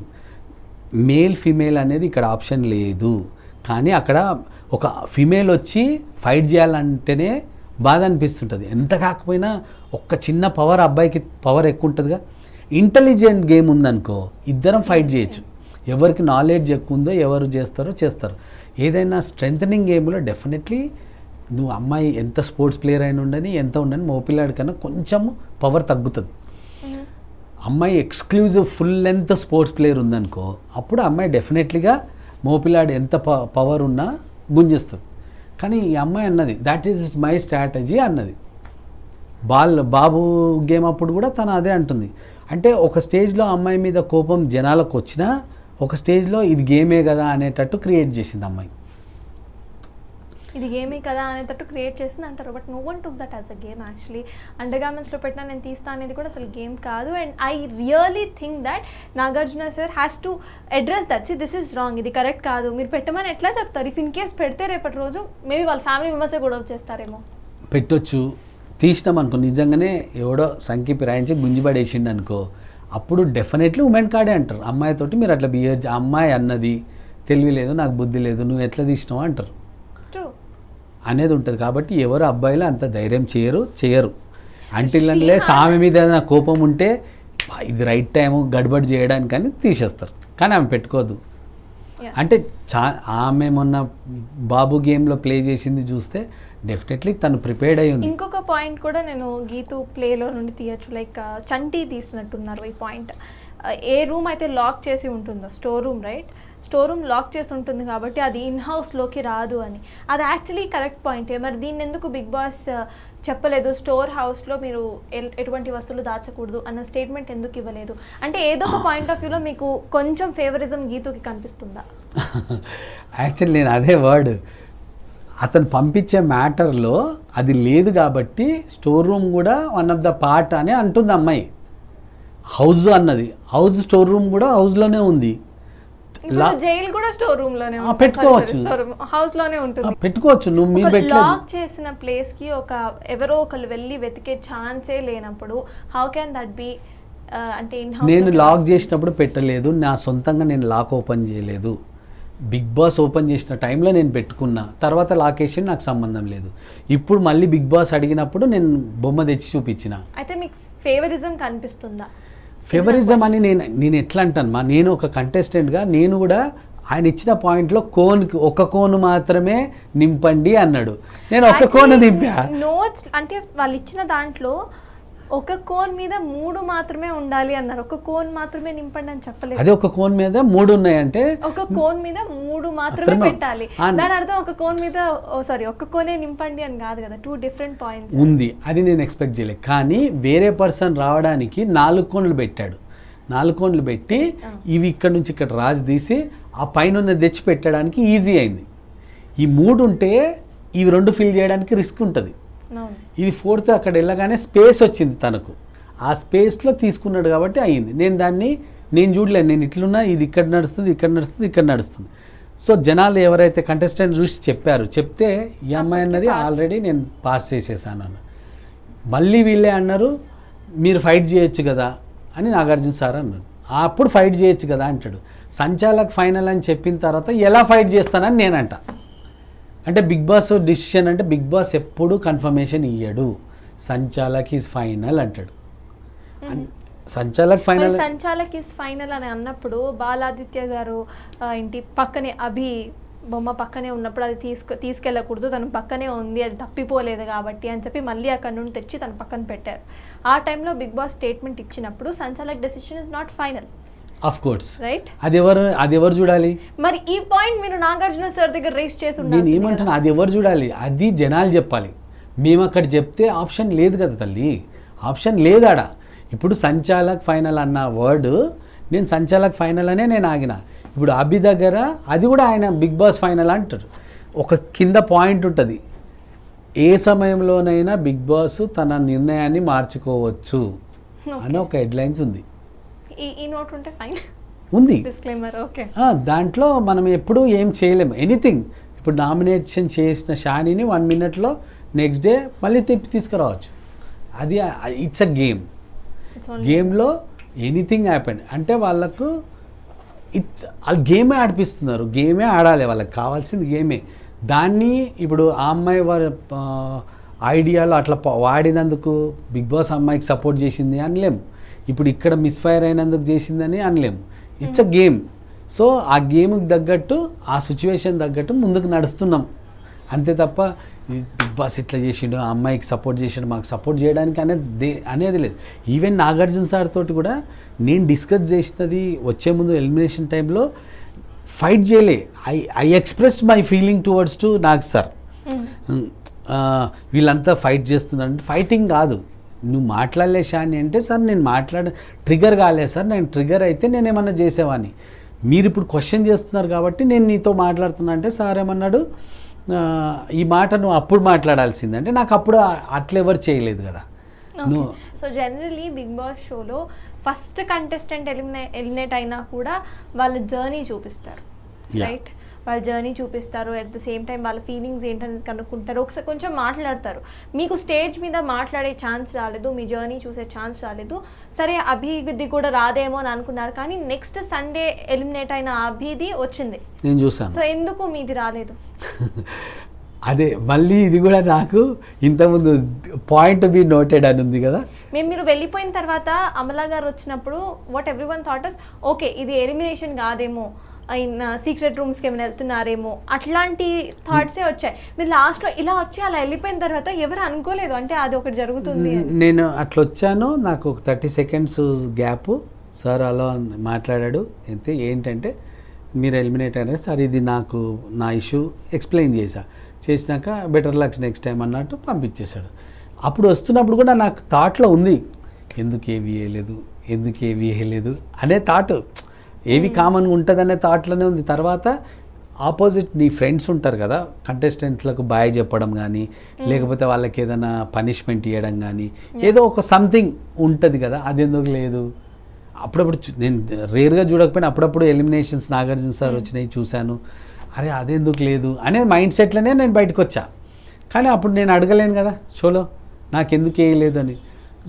Male female అనేది ఇక్కడ ఆప్షన్ లేదు. కానీ అక్కడ ఒక ఫీమేల్ వచ్చి ఫైట్ చేయాలంటేనే బాధ అనిపిస్తుంటుంది. ఎంత కాకపోయినా ఒక్క చిన్న పవర్, అబ్బాయికి పవర్ ఎక్కువ ఉంటుందిగా. ఇంటెలిజెంట్ గేమ్ ఉందనుకో ఇద్దరం ఫైట్ చేయొచ్చు. ఎవరికి నాలెడ్జ్ ఎక్కువ ఉందో ఎవరు చేస్తారు. ఏదైనా స్ట్రెంథనింగ్ గేమ్లో డెఫినెట్లీ నువ్వు అమ్మాయి ఎంత స్పోర్ట్స్ ప్లేయర్ అయినా ఉండని ఎంత ఉండని మగపిల్లాడి కన్నా కొంచెం పవర్ తగ్గుతుంది. అమ్మాయి exclusive full length sports player ఉందనుకో అప్పుడు అమ్మాయి డెఫినెట్లీగా మగపిల్లాడు ఎంత పవర్ ఉన్నా గుంజిస్తుంది. కానీ ఈ అమ్మాయి అన్నది దట్ ఈస్ మై స్ట్రాటజీ అన్నది. బాబు గేమ్ అప్పుడు కూడా తను అదే అంటుంది. అంటే ఒక స్టేజ్లో అమ్మాయి మీద కోపం జనాలకు వచ్చినా ఒక స్టేజ్లో ఇది గేమే కదా అనేటట్టు క్రియేట్ చేసింది అమ్మాయి. ఇది గేమే కదా అనేటట్టు క్రియేట్ చేసింది అంటారు. But no one took that as a game. Actually under గార్మెంట్స్లో పెట్టినా నేను తీస్తా అనేది కూడా అసలు గేమ్ కాదు. And I really think that Nagarjuna sir has to address that. See this is wrong, ఇది కరెక్ట్ కాదు, మీరు పెట్టమని ఎట్లా చెప్తారు? ఇఫ్ ఇన్ కేస్ పెడితే రేపటి రోజు మేబీ వాళ్ళ ఫ్యామిలీ మెంబర్సే గొడవ చేస్తారేమో. పెట్టొచ్చు, తీసినాం అనుకో నిజంగానే ఎవడో సంఖ్య పిరాయించి గుంజిపడేసిండు అనుకో అప్పుడు డెఫినెట్లీ ఉమెన్ కార్డే అంటారు. అమ్మాయితోటి మీరు అట్లా బిహేవ్, అమ్మాయి అన్నది తెలివి లేదు, నాకు బుద్ధి లేదు, నువ్వు ఎట్లా తీసినావు అంటారు అనేది ఉంటుంది. కాబట్టి ఎవరు అబ్బాయిలు అంత ధైర్యం చేయరు అంటిల్లే ఆమె మీద ఏదైనా కోపం ఉంటే ఇది రైట్ టైము గడబడి చేయడానికి అని తీసేస్తారు. కానీ ఆమె పెట్టుకోదు. అంటే ఆమె మొన్న బాబు గేమ్లో ప్లే చేసింది చూస్తే డెఫినెట్లీ తను ప్రిపేర్డ్ అయ్యి ఉంది. ఇంకొక పాయింట్ కూడా నేను గీతు ప్లేలో నుండి తీయచ్చు, లైక్ చంటి తీసినట్టున్నారు ఈ పాయింట్. ఏ రూమ్ అయితే లాక్ చేసి ఉంటుందో, store room right, store room lock చేసి ఉంటుంది కాబట్టి అది ఇన్ హౌస్లోకి రాదు అని. అది యాక్చువల్లీ కరెక్ట్ పాయింటే. మరి దీన్ని ఎందుకు బిగ్ బాస్ చెప్పలేదు? స్టోర్ హౌస్లో మీరు ఎటువంటి వస్తువులు దాచకూడదు అన్న స్టేట్మెంట్ ఎందుకు ఇవ్వలేదు? అంటే ఏదో ఒక పాయింట్ ఆఫ్ వ్యూలో మీకు కొంచెం ఫేవరిజం గీతుకి కనిపిస్తుందా? యాక్చువల్లీ నేను అదే వర్డ్ అతను పంపించే మ్యాటర్లో అది లేదు కాబట్టి స్టోర్ రూమ్ కూడా వన్ ఆఫ్ ద పార్ట్ అని అంటుంది అమ్మాయి. హౌస్ అన్నది, హౌస్ స్టోర్ రూమ్ కూడా హౌస్లోనే ఉంది. జైలు కూడా స్టోర్ రూమ్ లోనే పెట్టుకోవచ్చు, హౌస్ లోనే ఉంటుంది, పెట్టుకోవచ్చు. నువ్వు మీరు లాక్ చేసిన ప్లేస్ కి ఎవరో ఒకరు వెళ్ళి వెతికే ఛాన్సే లేనప్పుడు హౌ క్యాన్ దట్ బి? అంటే నేను లాక్ చేసినప్పుడు పెట్టలేదు, నా సొంతంగా నేను లాక్ ఓపెన్ చేయలేదు. బిగ్ బాస్ ఓపెన్ చేసిన టైంలో నేను పెట్టుకున్నా, తర్వాత లాకేషన్ నాకు సంబంధం లేదు. ఇప్పుడు మళ్ళీ బిగ్ బాస్ అడిగినప్పుడు నేను బొమ్మ తెచ్చి చూపించిన. అయితే మీకు ఫేవరిజం కనిపిస్తుందా? ఫేవరిజం అని నేను ఎట్లా అంటాను నేను ఒక కంటెస్టెంట్గా నేను కూడా ఆయన ఇచ్చిన పాయింట్లో ఒక కోన్ మాత్రమే నింపండి అన్నాడు. నేను ఒక కోన్ నింపా. నోట్స్ అంటే వాళ్ళు ఇచ్చిన దాంట్లో ఒక కోన్ మీద 3 మాత్రమే ఉండాలి అన్నారు. ఒక కోన్ మాత్రమే నింపండి అని చెప్పలేదు. అదే ఒక కోన్ మీద 3 ఉన్నాయంటే ఒక కోన్ మీద 3 మాత్రమే పెట్టాలి. దాని అర్థం ఒక కోన్ మీద ఒక కోనే నింపండి అని కాదు కదా. 2 డిఫరెంట్ పాయింట్స్ ఉంది. అది నేను ఎక్స్పెక్ట్ చేయలేదు. కానీ వేరే పర్సన్ రావడానికి 4 కోన్లు పెట్టాడు. 4 కోన్లు పెట్టి ఇవి ఇక్కడ నుంచి ఇక్కడ రాజు తీసి ఆ పైన తెచ్చి పెట్టడానికి ఈజీ అయింది. ఈ 3 ఉంటే ఇవి 2 ఫిల్ చేయడానికి రిస్క్ ఉంటుంది. అవును. ఇది 4th అక్కడ వెళ్ళగానే స్పేస్ వచ్చింది తనకు, ఆ స్పేస్లో తీసుకున్నాడు కాబట్టి అయ్యింది. నేను చూడలేను, నేను ఇట్లున్నా, ఇది ఇక్కడ నడుస్తుంది, ఇక్కడ నడుస్తుంది, ఇక్కడ నడుస్తుంది. సో జనాలు ఎవరైతే కంటెస్టెంట్ చూసి చెప్తే ఈ అమ్మాయి అన్నది ఆల్రెడీ నేను పాస్ చేసేసాను అన్న. మళ్ళీ వీళ్ళే అన్నారు మీరు ఫైట్ చేయొచ్చు కదా అని నాగార్జున సార్ అన్నాడు. అప్పుడు ఫైట్ చేయొచ్చు కదా అంటాడు. సంచాలక్ ఫైనల్ అని చెప్పిన తర్వాత ఎలా ఫైట్ చేస్తానని నేనంట. అంటే బిగ్ బాస్ డిసిషన్ అంటే బిగ్ బాస్ ఎప్పుడు కన్ఫర్మేషన్ ఇయ్యడు, సంచాలక్ ఈజ్ ఫైనల్ అంటాడు. సంచాలక్ ఫైనల్ ఇస్ ఫైనల్ అని అన్నప్పుడు బాలాదిత్య గారు ఇంటి పక్కనే అభి బొమ్మ పక్కనే ఉన్నప్పుడు అది తీసుకెళ్ళకూడదు, తను పక్కనే ఉంది, అది తప్పిపోలేదు కాబట్టి అని చెప్పి మళ్ళీ అక్కడ నుండి తెచ్చి తన పక్కన పెట్టారు. ఆ టైంలో బిగ్ బాస్ స్టేట్మెంట్ ఇచ్చినప్పుడు సంచాలక్ decision is not final. Of course right. అది ఎవరు చూడాలి? మరి ఈ పాయింట్ మీరు నాగార్జున సార్ దగ్గర రేస్ చేసి ఉండాలి. నేను ఏమంటున్నా, అది ఎవరు చూడాలి? అది జనాలు చెప్పాలి. మేము అక్కడ చెప్తే ఆప్షన్ లేదు కదా తల్లి, ఆప్షన్ లేదాడ. ఇప్పుడు సంచాలక్ ఫైనల్ అన్న వర్డ్ నేను సంచాలక్ ఫైనల్ అనే నేను ఆగిన. ఇప్పుడు అభి దగ్గర అది కూడా ఆయన బిగ్ బాస్ ఫైనల్ అంటారు. ఒక కింద పాయింట్ ఉంటుంది, ఏ సమయంలోనైనా బిగ్ బాస్ తన నిర్ణయాన్ని మార్చుకోవచ్చు అని ఒక హెడ్లైన్స్ ఉంది. ఈ నోట్ ఉంటే ఫైన్ ఉంది, డిస్క్లైమర్. ఓకే. దాంట్లో మనం ఎప్పుడూ ఏం చేయలేము, ఎనీథింగ్. ఇప్పుడు నామినేషన్ చేసిన షానీని 1 minute నెక్స్ట్ డే మళ్ళీ తీసుకురావచ్చు. అది ఇట్స్ అ గేమ్లో ఎనీథింగ్ హ్యాపెన్ అంటే వాళ్ళకు వాళ్ళు గేమే ఆడిపిస్తున్నారు, గేమే ఆడాలి, వాళ్ళకి కావాల్సింది గేమే. దాన్ని ఇప్పుడు ఆ అమ్మాయి ఐడియాలో అట్లా వాడినందుకు బిగ్ బాస్ అమ్మాయికి సపోర్ట్ చేసింది అనలేము, ఇప్పుడు ఇక్కడ మిస్ఫైర్ అయినందుకు చేసిందని అనలేము. It's a game. సో ఆ గేమ్కి తగ్గట్టు ఆ సిచ్యువేషన్ తగ్గట్టు ముందుకు నడుస్తున్నాం అంతే తప్ప బిగ్ బాస్ ఇట్లా చేసిండు, ఆ అమ్మాయికి సపోర్ట్ చేసిండు, మాకు సపోర్ట్ చేయడానికి అనేది లేదు. ఈవెన్ నాగార్జున సార్ తోటి కూడా నేను డిస్కస్ చేసినది వచ్చే ముందు ఎలిమినేషన్ టైంలో ఫైట్ చేయలే. I express my feeling towards to Nag sir. వీళ్ళంతా ఫైట్ చేస్తున్నారంటే ఫైటింగ్ కాదు, నువ్వు మాట్లాడలే షాని అంటే సార్ నేను ట్రిగర్ కాలేదు సార్, నేను ట్రిగర్ అయితే నేను ఏమన్నా చేసేవాడిని, మీరు ఇప్పుడు క్వశ్చన్ చేస్తున్నారు కాబట్టి నేను నీతో మాట్లాడుతున్నా అంటే సార్ ఏమన్నాడు, ఈ మాట నువ్వు అప్పుడు మాట్లాడాల్సింది అంటే నాకు అప్పుడు అట్లా ఎవరు చేయలేదు కదా. సో జనరలీ బిగ్ బాస్ షోలో ఫస్ట్ కంటెస్టెంట్ ఎలిమినేట్ అయినా కూడా వాళ్ళ జర్నీ చూపిస్తారు, రైట్? వాళ్ళ జర్నీ చూపిస్తారు, అట్ ద సేమ్ టైం వాళ్ళ ఫీలింగ్స్ ఏంటనేది కనుక్కుంటారు, ఒకసారి కొంచెం మాట్లాడతారు. మీకు స్టేజ్ మీద మాట్లాడే ఛాన్స్ రాలేదు, మీ జర్నీ చూసే ఛాన్స్ రాలేదు, సరే అభిది కూడా రాదేమో అని అనుకున్నారు, కానీ నెక్స్ట్ సండే ఎలిమినేట్ అయిన అభిది వచ్చింది, నేను చూసాను. సో ఎందుకు మీది రాలేదు? అదే మళ్ళీ ఇది కూడా నాకు ఇంతకుముందు పాయింట్ బి నోటెడ్ అని ఉంది కదా. మీరు వెళ్ళిపోయిన తర్వాత అమలా గారు వచ్చినప్పుడు what everyone thought is okay ఇది ఎలిమినేషన్ కాదేమో, సీక్రెట్ రూమ్స్కి ఏమైనా వెళ్తున్నారేమో, అట్లాంటి థాట్సే వచ్చాయి. మీరు లాస్ట్లో ఇలా వచ్చి అలా వెళ్ళిపోయిన తర్వాత ఎవరు అనుకోలేదు అంటే అది ఒకటి జరుగుతుంది. నేను అట్లా వచ్చాను, నాకు ఒక 30 seconds గ్యాప్, సార్ అలా మాట్లాడాడు. అయితే ఏంటంటే మీరు ఎలిమినేట్ అయినారు సార్, ఇది నాకు నా ఇష్యూ ఎక్స్ప్లెయిన్ చేసినాక బెటర్ లక్స్ నెక్స్ట్ టైం అన్నట్టు పంపించేశాడు. అప్పుడు వస్తున్నప్పుడు కూడా నాకు థాట్లో ఉంది, ఎందుకు ఏవి వేయలేదు అనే థాట్, ఏవి కామన్గా ఉంటుంది అనే థాట్లోనే ఉంది. తర్వాత ఆపోజిట్ నీ ఫ్రెండ్స్ ఉంటారు కదా, కంటెస్టెంట్లకు బాయ్ చెప్పడం కానీ లేకపోతే వాళ్ళకి ఏదైనా పనిష్మెంట్ ఇవ్వడం కానీ ఏదో ఒక సంథింగ్ ఉంటుంది కదా, అదెందుకు లేదు. అప్పుడప్పుడు నేను రేర్గా చూడకపోయినా అప్పుడప్పుడు ఎలిమినేషన్స్ నాగార్జున సార్ వచ్చినాయి చూశాను, అరే అదెందుకు లేదు అనే మైండ్ సెట్లోనే నేను బయటకు వచ్చా. కానీ అప్పుడు నేను అడగలేను కదా షోలో నాకెందుకు వేయలేదు అని.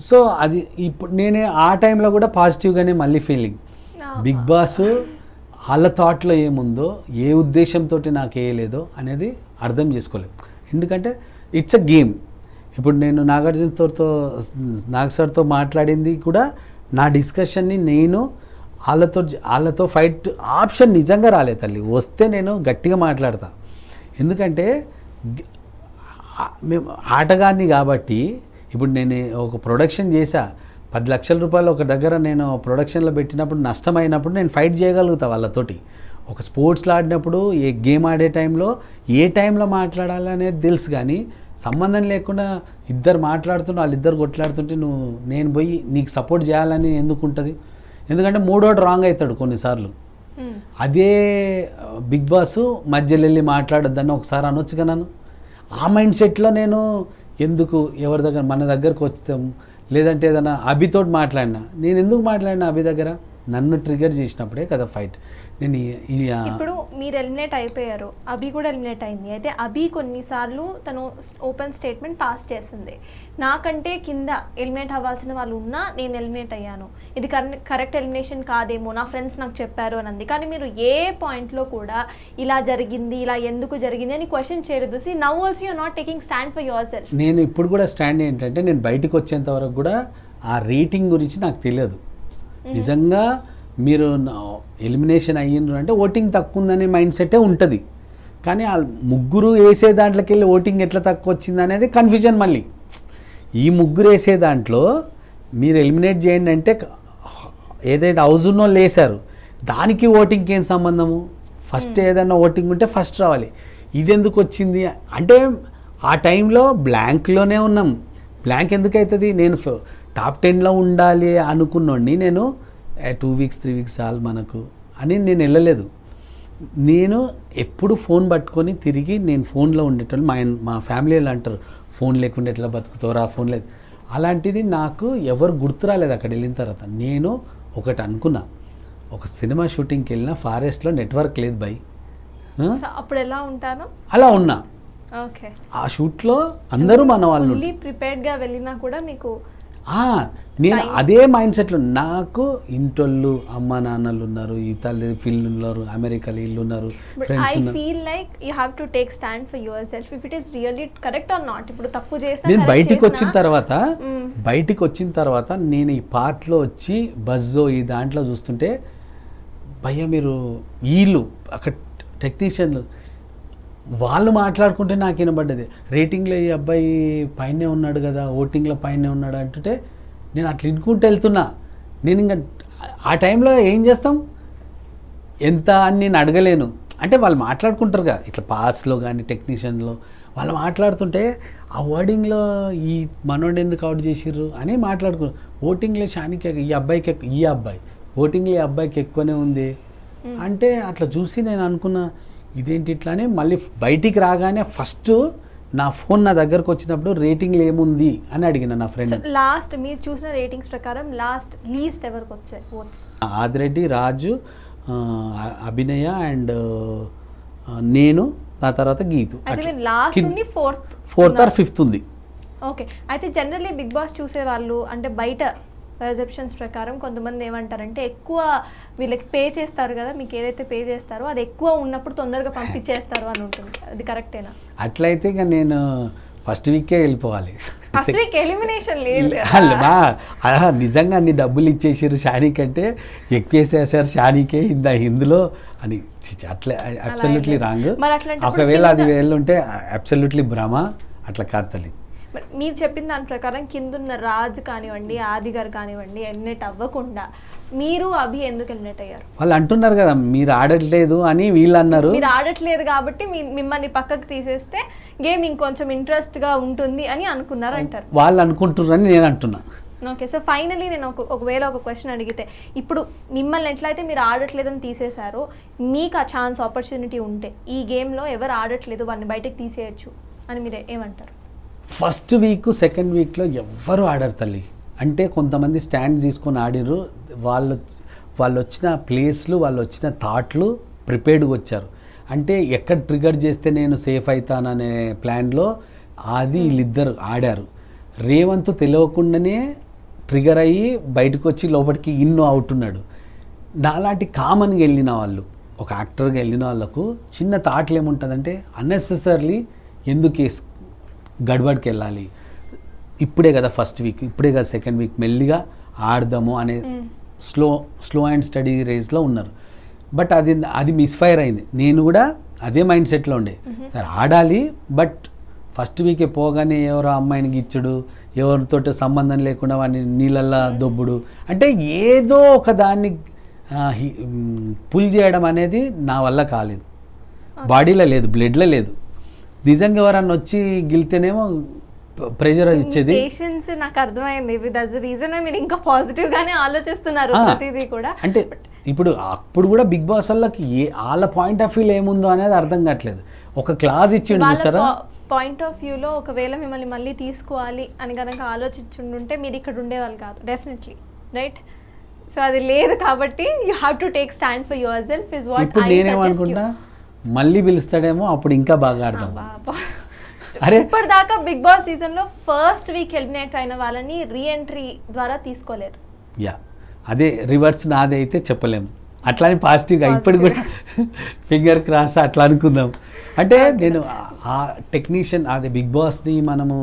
సో అది ఇప్పుడు నేనే ఆ టైంలో కూడా పాజిటివ్గానే మళ్ళీ ఫీలింగ్, బిగ్ బాస్ వాళ్ళ థాట్లో ఏముందో ఏ ఉద్దేశంతో నాకు వేయలేదో అనేది అర్థం చేసుకోలేదు. ఎందుకంటే ఇట్స్ అ గేమ్. ఇప్పుడు నేను నాగ్ సార్తో మాట్లాడింది కూడా నా డిస్కషన్ని నేను వాళ్ళతో ఫైట్ ఆప్షన్ నిజంగా రాలేదు తల్లి, వస్తే నేను గట్టిగా మాట్లాడతా. ఎందుకంటే మేము ఆటగాన్ని కాబట్టి ఇప్పుడు నేను ఒక ప్రొడక్షన్ చేశా, 10 లక్షల రూపాయలు ఒక దగ్గర నేను ప్రొడక్షన్లో పెట్టినప్పుడు నష్టమైనప్పుడు నేను ఫైట్ చేయగలుగుతా వాళ్ళతోటి. ఒక స్పోర్ట్స్లో ఆడినప్పుడు ఏ గేమ్ ఆడే టైంలో ఏ టైంలో మాట్లాడాలనేది తెలుసు, కానీ సంబంధం లేకుండా ఇద్దరు మాట్లాడుతుంటే వాళ్ళిద్దరు కొట్లాడుతుంటే నేను పోయి నీకు సపోర్ట్ చేయాలని ఎందుకు ఉంటుంది? ఎందుకంటే మూడోడు రాంగ్ అవుతాడు కొన్నిసార్లు. అదే బిగ్ బాస్ మధ్యలో వెళ్ళి మాట్లాడొద్దని ఒకసారి అనొచ్చుగా నన్ను. ఆ మైండ్ సెట్లో నేను ఎందుకు ఎవరి దగ్గర మన దగ్గరకు వచ్చాం, లేదంటే ఏదైనా అభితోటి మాట్లాడినా, నేను ఎందుకు మాట్లాడినా అభి దగ్గర, నన్ను ట్రిగర్ చేసినప్పుడే కదా ఫైట్. నేను ఇప్పుడు మీరు ఎలిమినేట్ అయిపోయారు, అభి కూడా ఎలిమినేట్ అయింది. అయితే అభి కొన్నిసార్లు తను ఓపెన్ స్టేట్మెంట్ పాస్ చేసింది, నాకంటే కింద ఎలిమినేట్ అవ్వాల్సిన వాళ్ళు ఉన్నా నేను ఎలిమినేట్ అయ్యాను, ఇది కరెక్ట్ ఎలిమినేషన్ కాదేమో, నా ఫ్రెండ్స్ నాకు చెప్పారు అని అంది. కానీ మీరు ఏ పాయింట్లో కూడా ఇలా జరిగింది, ఇలా ఎందుకు జరిగింది అని క్వశ్చన్ చేయలేదు. See now also you not taking stand for your self. నేను ఇప్పుడు కూడా స్టాండ్ ఏంటంటే, నేను బయటకు వచ్చేంత వరకు కూడా ఆ రేటింగ్ గురించి నాకు తెలియదు. నిజంగా మీరు ఎలిమినేషన్ అయ్యిండ్రు అంటే ఓటింగ్ తక్కువ ఉందనే మైండ్ సెట్టే ఉంటుంది. కానీ ఆ ముగ్గురు వేసే దాంట్లోకి వెళ్ళి ఓటింగ్ ఎట్లా తక్కువ వచ్చింది అనేది కన్ఫ్యూజన్. మళ్ళీ ఈ ముగ్గురు వేసే దాంట్లో మీరు ఎలిమినేట్ చేయండి అంటే ఏదైతే హౌస్ ఉన్న వాళ్ళు వేశారు దానికి ఓటింగ్కి ఏం సంబంధము? ఫస్ట్ ఏదైనా ఓటింగ్ ఉంటే ఫస్ట్ రావాలి. ఇది ఎందుకు వచ్చింది అంటే ఆ టైంలో బ్లాంక్లోనే ఉన్నాం. బ్లాంక్ ఎందుకు అవుతుంది? నేను టాప్ 10లో ఉండాలి అనుకున్నోడిని నేను 2 వీక్స్ 3 వీక్స్ చాలు మనకు అని నేను వెళ్ళలేదు. నేను ఎప్పుడు ఫోన్ పట్టుకొని తిరిగి నేను ఫోన్లో ఉండేటోళ్ళు. మా ఫ్యామిలీలో అంటారు ఫోన్ లేకుండా ఎట్లా బతుకుతారా, ఫోన్ లేదు. అలాంటిది నాకు ఎవరు గుర్తు రాలేదు అక్కడ వెళ్ళిన తర్వాత. నేను ఒకటి అనుకున్నా, ఒక సినిమా షూటింగ్కి వెళ్ళిన ఫారెస్ట్లో నెట్వర్క్ లేదు బై, అప్పుడు ఎలా ఉంటాను అలా ఉన్నా. ఓకే, ఆ షూట్లో అందరూ మన వాళ్ళు ప్రిపేర్డ్గా వెళ్ళినా కూడా మీకు నేను అదే మైండ్ సెట్లో, నాకు ఇంటోళ్ళు అమ్మ నాన్నలు ఉన్నారు, ఇతరులు ఫీల్డ్ ఉన్నారు, అమెరికాలో ఇల్లు ఉన్నారు, ఫ్రెండ్స్ ఉన్నారు. I feel like you have to take stand for your self if it is really correct or not. ఇప్పుడు తప్పు చేస్తే నేను బయటికి వచ్చిన తర్వాత నేను ఈ పార్ట్లో వచ్చి బస్లో ఈ దాంట్లో చూస్తుంటే భయ్య మీరు వీళ్ళు అక్కడ టెక్నీషియన్లు వాళ్ళు మాట్లాడుకుంటే నాకు వినబడ్డది, రేటింగ్లో ఈ అబ్బాయి పైనే ఉన్నాడు కదా, ఓటింగ్లో పైనే ఉన్నాడు అంటుంటే నేను అట్లా ఇనుకుంటూ వెళ్తున్నా. నేను ఇంకా ఆ టైంలో ఏం చేస్తాం, ఎంత అని నేను అడగలేను. అంటే వాళ్ళు మాట్లాడుకుంటారు కదా ఇట్లా పాస్లో కానీ టెక్నీషియన్లో వాళ్ళు మాట్లాడుతుంటే ఆ వర్డింగ్లో ఈ మనోడు ఎందుకు అవుట్ చేసిర్రు అని మాట్లాడుకున్నారు. ఓటింగ్లో షానికి ఈ అబ్బాయి ఓటింగ్లో ఈ అబ్బాయికి ఎక్కువనే ఉంది అంటే అట్లా చూసి నేను అనుకున్నా ఇదేంటి ఇట్లా అని. మళ్ళీ బయటికి రాగానే ఫస్ట్ నా ఫోన్ నా దగ్గరకు వచ్చినప్పుడు రేటింగ్లు ఏముంది అని అడిగిన నా ఫ్రెండ్. లాస్ట్ మీరు చూసిన రేటింగ్స్ ప్రకారం లీస్ట్ ఎవరికి వచ్చాయి ఓట్స్? ఆదిరెడ్డి, రాజు, అభినయ అండ్ నేను, ఆ తర్వాత గీతు. ఫోర్త్ ఆర్ ఫిఫ్త్ ఉంది. ఓకే, అయితే జనరల్లీ బిగ్ బాస్ చూసే వాళ్ళు అంటే బయట పర్సెప్షన్స్ ప్రకారం కొంతమంది ఏమంటారంటే ఎక్కువ వీళ్ళకి పే చేస్తారు కదా, మీకు ఏదైతే పే చేస్తారో అది ఎక్కువ ఉన్నప్పుడు తొందరగా పంపించేస్తారు అని ఉంటుంది. అది కరెక్టేనా? అట్లయితే ఇక నేను ఫస్ట్ వీకే వెళ్ళిపోవాలి. ఫస్ట్ వీక్ ఎలిమినేషన్ లేదు. నిజంగా అన్ని డబ్బులు ఇచ్చేసారు షానీకి అంటే ఎక్కువ వేసేసారు షానీకే ఇందులో అని. అట్లా అబ్సల్యూట్లీ రాంగ్. ఒకవేళ అది వెళ్ళుంటే అబ్సల్యూట్లీ భ్రమ, అట్లా కాదు తల్లి. మీరు చెప్పిన దాని ప్రకారం కిందున్న రాజు కానివ్వండి, ఆది గారు కానివ్వండి ఎలిమినేట్ అవ్వకుండా మీరు అభి ఎందుకు ఎలిమినేట్ అయ్యారు? వాళ్ళు అంటున్నారు కదా మీరు ఆడట్లేదు అని, వీళ్ళు అన్నారు మీరు ఆడట్లేదు కాబట్టి మిమ్మల్ని పక్కకు తీసేస్తే గేమ్ ఇంకొంచెం ఇంట్రెస్ట్గా ఉంటుంది అని అనుకున్నారు అంటారు. వాళ్ళు అనుకుంటున్నారని నేను అంటున్నా. ఓకే, సో ఫైనలీ నేను ఒకవేళ ఒక క్వశ్చన్ అడిగితే, ఇప్పుడు మిమ్మల్ని ఎట్లయితే మీరు ఆడట్లేదని తీసేశారో మీకు ఆ ఛాన్స్ ఆపర్చునిటీ ఉంటే ఈ గేమ్లో ఎవరు ఆడట్లేదు వాళ్ళని బయటకు తీసేయచ్చు అని మీరు ఏమంటారు? ఫస్ట్ వీక్ సెకండ్ వీక్లో ఎవ్వరు ఆడారు తల్లి. అంటే కొంతమంది స్టాండ్ తీసుకొని ఆడిర్రు. వాళ్ళు వచ్చిన ప్లేస్లు, వాళ్ళు వచ్చిన థాట్లు ప్రిపేర్డ్గా వచ్చారు. అంటే ఎక్కడ ట్రిగర్ చేస్తే నేను సేఫ్ అవుతాననే ప్లాన్లో వీళ్ళిద్దరు ఆడారు. రేవంత్ తెలియకుండానే ట్రిగర్ అయ్యి బయటకు వచ్చి లోపలికి అవుట్ ఉన్నాడు. నాలాంటి కామన్గా వెళ్ళిన వాళ్ళు, ఒక యాక్టర్గా వెళ్ళిన వాళ్ళకు చిన్న థాట్లు ఏముంటుందంటే అన్నెసెసర్లీ ఎందుకు గడబడికి వెళ్ళాలి, ఇప్పుడే కదా ఫస్ట్ వీక్, ఇప్పుడే కదా సెకండ్ వీక్, మెల్లిగా ఆడదాము అనే స్లో అండ్ స్టడీ రేస్లో ఉన్నారు. బట్ అది మిస్ఫైర్ అయింది. నేను కూడా అదే మైండ్ సెట్లో ఉండే, సరే ఆడాలి బట్ ఫస్ట్ వీకే పోగానే ఎవరో అమ్మాయిని గిచ్చుడు, ఎవరితో సంబంధం లేకుండా వాడిని నీళ్ళల్లో దొబ్బుడు, అంటే ఏదో ఒక దాన్ని పుల్ చేయడం అనేది నా వల్ల కాలేదు. బాడీలో లేదు, బ్లడ్లో లేదు. నిజంగా ఎవరన్నా వచ్చి గిల్తేనేమో ప్రెజర్ ఇచ్చేది. పేషెన్స్ నాకు అర్థమైంది. దట్స్ ద రీజన్ మీరు ఇంకా పాజిటివ్ గానే ఆలోచిస్తున్నారు ప్రతిదీ కూడా. అంటే ఇప్పుడు అప్పుడు కూడా బిగ్ బాస్ వాళ్ళకి వాళ్ళ పాయింట్ ఆఫ్ వ్యూ ఏముందో అనేది అర్థం కావట్లేదు. ఒక క్లాస్ ఇచ్చిండు చూసారా, పాయింట్ ఆఫ్ వ్యూలో ఒకవేళ మిమ్మల్ని మళ్ళీ తీసుకోవాలి అని కనుక ఆలోచించుంటే మీరు ఇక్కడ ఉండేవాళ్ళు కాదు డెఫినెట్లీ, రైట్? సో అది లేదు కాబట్టి you have to take stand for your self is what ఇప్పుడు ఐ సజెస్ట్ నేనేమనుకుంటా, మళ్ళీ పిలుస్తాడేమో అప్పుడు ఇంకా బాగా ఆడదాం. అరే ఇప్పటిదాకా బిగ్ బాస్ సీజన్ లో ఫస్ట్ వీక్ ఎలిమినేట్ అయిన వాళ్ళని రీఎంట్రీ ద్వారా తీసుకోలేదు. యా, అదే రివర్స్ నాది అయితే చెప్పలేము. అట్లానే పాజిటివ్గా ఇప్పుడు కూడా ఫింగర్ క్రాస్ అట్లా అనుకుందాం. అంటే నేను ఆ టెక్నీషియన్ అదే బిగ్ బాస్ని మనము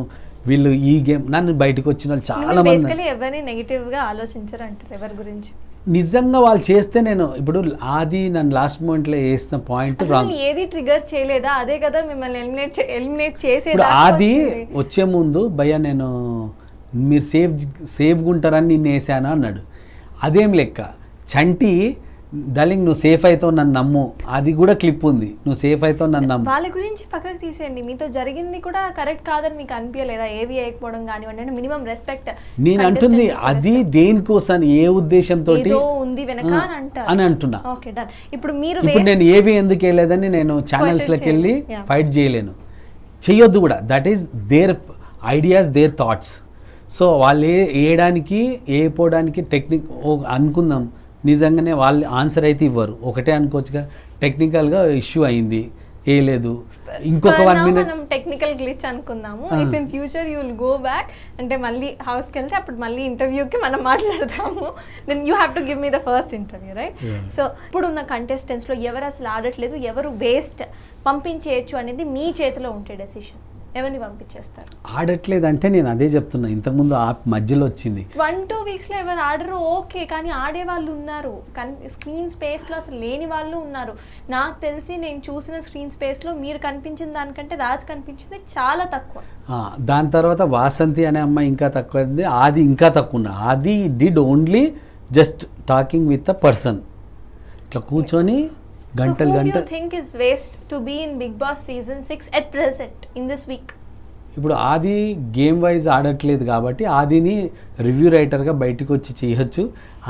వీళ్ళు ఈ గేమ్ నన్ను బయటకు వచ్చిన వాళ్ళు చాలా మంది బేసికలీ ఎవరిని నెగిటివ్ గా ఆలోచించరు అంటారు ఎవరి గురించి. నిజంగా వాళ్ళు చేస్తే నేను ఇప్పుడు ఆది నన్ను లాస్ట్ మూమెంట్లో వేసిన పాయింట్ రాంగ్. ఏది ట్రిగర్ చేయలేదా? అదే కదా మిమ్మల్ని ఎలిమినేట్ చేసేది. ఇప్పుడు ఆది వచ్చే ముందు భయ్య నేను మీరు సేఫ్గా ఉంటారని నిన్ను వేసాను అన్నాడు. అదేం లెక్క. చంటి డార్లింగ్ నువ్వు సేఫ్ అవుతావు నన్ను నమ్ము, అది కూడా క్లిప్ ఉంది, నువ్వు సేఫ్ అవుతావు నన్ను నమ్ము. వాళ్ళ గురించి పక్కకు తీసేయండి, మీతో జరిగింది కూడా కరెక్ట్ కాదని మీకు అనిపించలేదా? ఏవి వేయకపోవడం కానివ్వండి, అంటే మినిమం రెస్పెక్ట్ నేను అంటుంది అది దేనికోసం ఏ ఉద్దేశంతో ఉంది వెనక అని అంటున్నా. Okay done. ఇప్పుడు మీరు ఇప్పుడు నేను ఏవి ఎందుకు వేయలేదని నేను ఛానల్స్లోకి వెళ్ళి ఫైట్ చేయలేను, చెయ్యొద్దు కూడా. That is their ideas, their thoughts. So వాళ్ళు వేయడానికి వేయపోవడానికి టెక్నిక్ అనుకుందాం, నిజంగానే వాళ్ళు ఆన్సర్ అయితే ఇవ్వరు. ఒకటే అనుకోవచ్చుగా టెక్నికల్గా ఇష్యూ అయింది వేయలేదు, ఇంకొక 1 minute మనం టెక్నికల్ గ్లిచ్ అనుకుందాము. If in future you will go back అంటే మళ్ళీ హౌస్కి వెళ్తే అప్పుడు మళ్ళీ ఇంటర్వ్యూకి మనం మాట్లాడతాము. Then you have to give me the first interview, right? So ఇప్పుడున్న కంటెస్టెంట్స్లో ఎవరు అసలు ఆడట్లేదు, ఎవరు వేస్ట్, పంపించేయచ్చు అనేది మీ చేతిలో ఉంటే డెసిషన్, ఎవరిని పంపించేస్తారు? ఆడట్లేదంటే నేను అదే చెప్తున్నా, ఇంతకుముందు ఆ మధ్యలో వచ్చింది 1-2 వీక్స్లో ఎవరు ఆడరు ఓకే, కానీ ఆడే వాళ్ళు ఉన్నారు. స్క్రీన్ స్పేస్లో అసలు లేని వాళ్ళు ఉన్నారు. నాకు తెలిసి నేను చూసిన స్క్రీన్ స్పేస్లో మీరు కనిపించిన దానికంటే రాజ్ కనిపించింది చాలా తక్కువ. దాని తర్వాత వాసంతి అనే అమ్మాయి ఇంకా తక్కువ, ఆది ఇంకా తక్కువ ఉన్నా. ఆది did only just talking with a person, ఇట్లా కూర్చొని గంటలు గంటలు. So who do you think is waste to be in Big Boss season 6 at present in this week? ఇప్పుడు ఆది గేమ్ వైజ్ ఆడట్లేదు కాబట్టి ఆదిని రివ్యూ రైటర్గా బయటకు వచ్చి చేయొచ్చు.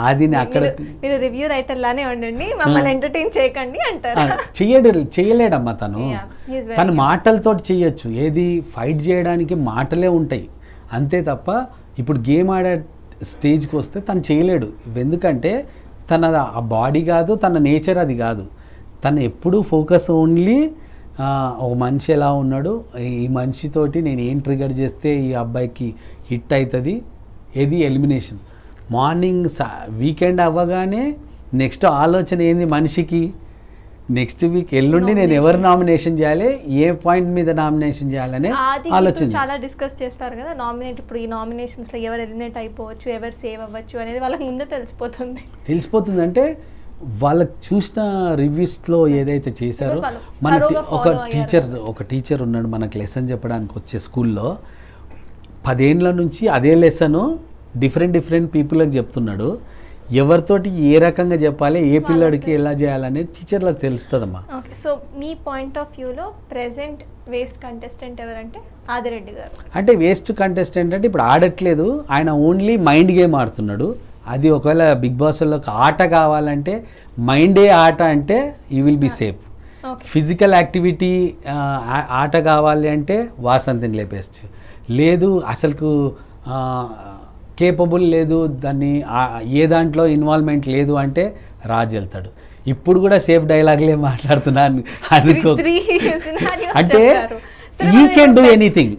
ఆదిని అక్కడ మీరు రివ్యూ రైటర్ లానే ఉండండి, మమ్మల్ని ఎంటర్టైన్ చేయకండి అంటారు. చేయలేడమ్మా తను మాటలతో చేయొచ్చు. ఏది ఫైట్ చేయడానికి మాటలే ఉంటాయి అంతే తప్ప ఇప్పుడు గేమ్ ఆడే స్టేజ్కి వస్తే తను చేయలేడు. ఎందుకంటే తన ఆ బాడీ కాదు, తన నేచర్ అది కాదు. తను ఎప్పుడూ ఫోకస్ ఓన్లీ ఒక మనిషి ఎలా ఉన్నాడు, ఈ మనిషితోటి నేను ఏం ట్రిగర్ చేస్తే ఈ అబ్బాయికి హిట్ అవుతుంది, ఏది ఎలిమినేషన్. మార్నింగ్ వీకెండ్ అవ్వగానే నెక్స్ట్ ఆలోచన ఏంది మనిషికి, నెక్స్ట్ వీక్ ఎల్లుండి నేను ఎవరు నామినేషన్ చేయాలి, ఏ పాయింట్ మీద నామినేషన్ చేయాలనే ఆలోచన చాలా డిస్కస్ చేస్తారు కదా. నామినేట్ ఇప్పుడు ఈ నామినేషన్స్ లో ఎవరు ఎలిమినేట్ అయిపోవచ్చు, ఎవరు సేవ్ అవ్వచ్చు అనేది వాళ్ళకి ముందే తెలిసిపోతుంది. అంటే వాళ్ళకి చూసిన రివ్యూస్లో ఏదైతే చేశారో, మన ఒక టీచర్ ఉన్నాడు మనకు లెసన్ చెప్పడానికి వచ్చే స్కూల్లో, 10 ఏళ్ళ నుంచి అదే లెసన్ డిఫరెంట్ పీపుల్కి చెప్తున్నాడు. ఎవరితోటి ఏ రకంగా చెప్పాలి, ఏ పిల్లడికి ఎలా చేయాలనేది టీచర్లకు తెలుస్తుందమ్మా. ఓకే, సో మీ పాయింట్ ఆఫ్ వ్యూలో ప్రెసెంట్ వేస్ట్ కంటెస్టెంట్ ఎవరంటే ఆదిరెడ్డి గారు. అంటే వేస్ట్ కంటెస్టెంట్ అంటే ఇప్పుడు ఆడట్లేదు, ఆయన ఓన్లీ మైండ్ గేమ్ ఆడుతున్నాడు. అది ఒకవేళ బిగ్ బాస్లోకి ఆట కావాలంటే మైండే ఆట అంటే you will be safe. Physical activity ఆట కావాలి అంటే వాసంతిని లేపేచ్చు. లేదు అసలుకు కేపబుల్ లేదు, దాన్ని ఏ దాంట్లో ఇన్వాల్వ్మెంట్ లేదు అంటే రాజు వెళ్తాడు. ఇప్పుడు కూడా సేఫ్ డైలాగ్లే మాట్లాడుతున్నాను అనుకో. అంటే you can do anything.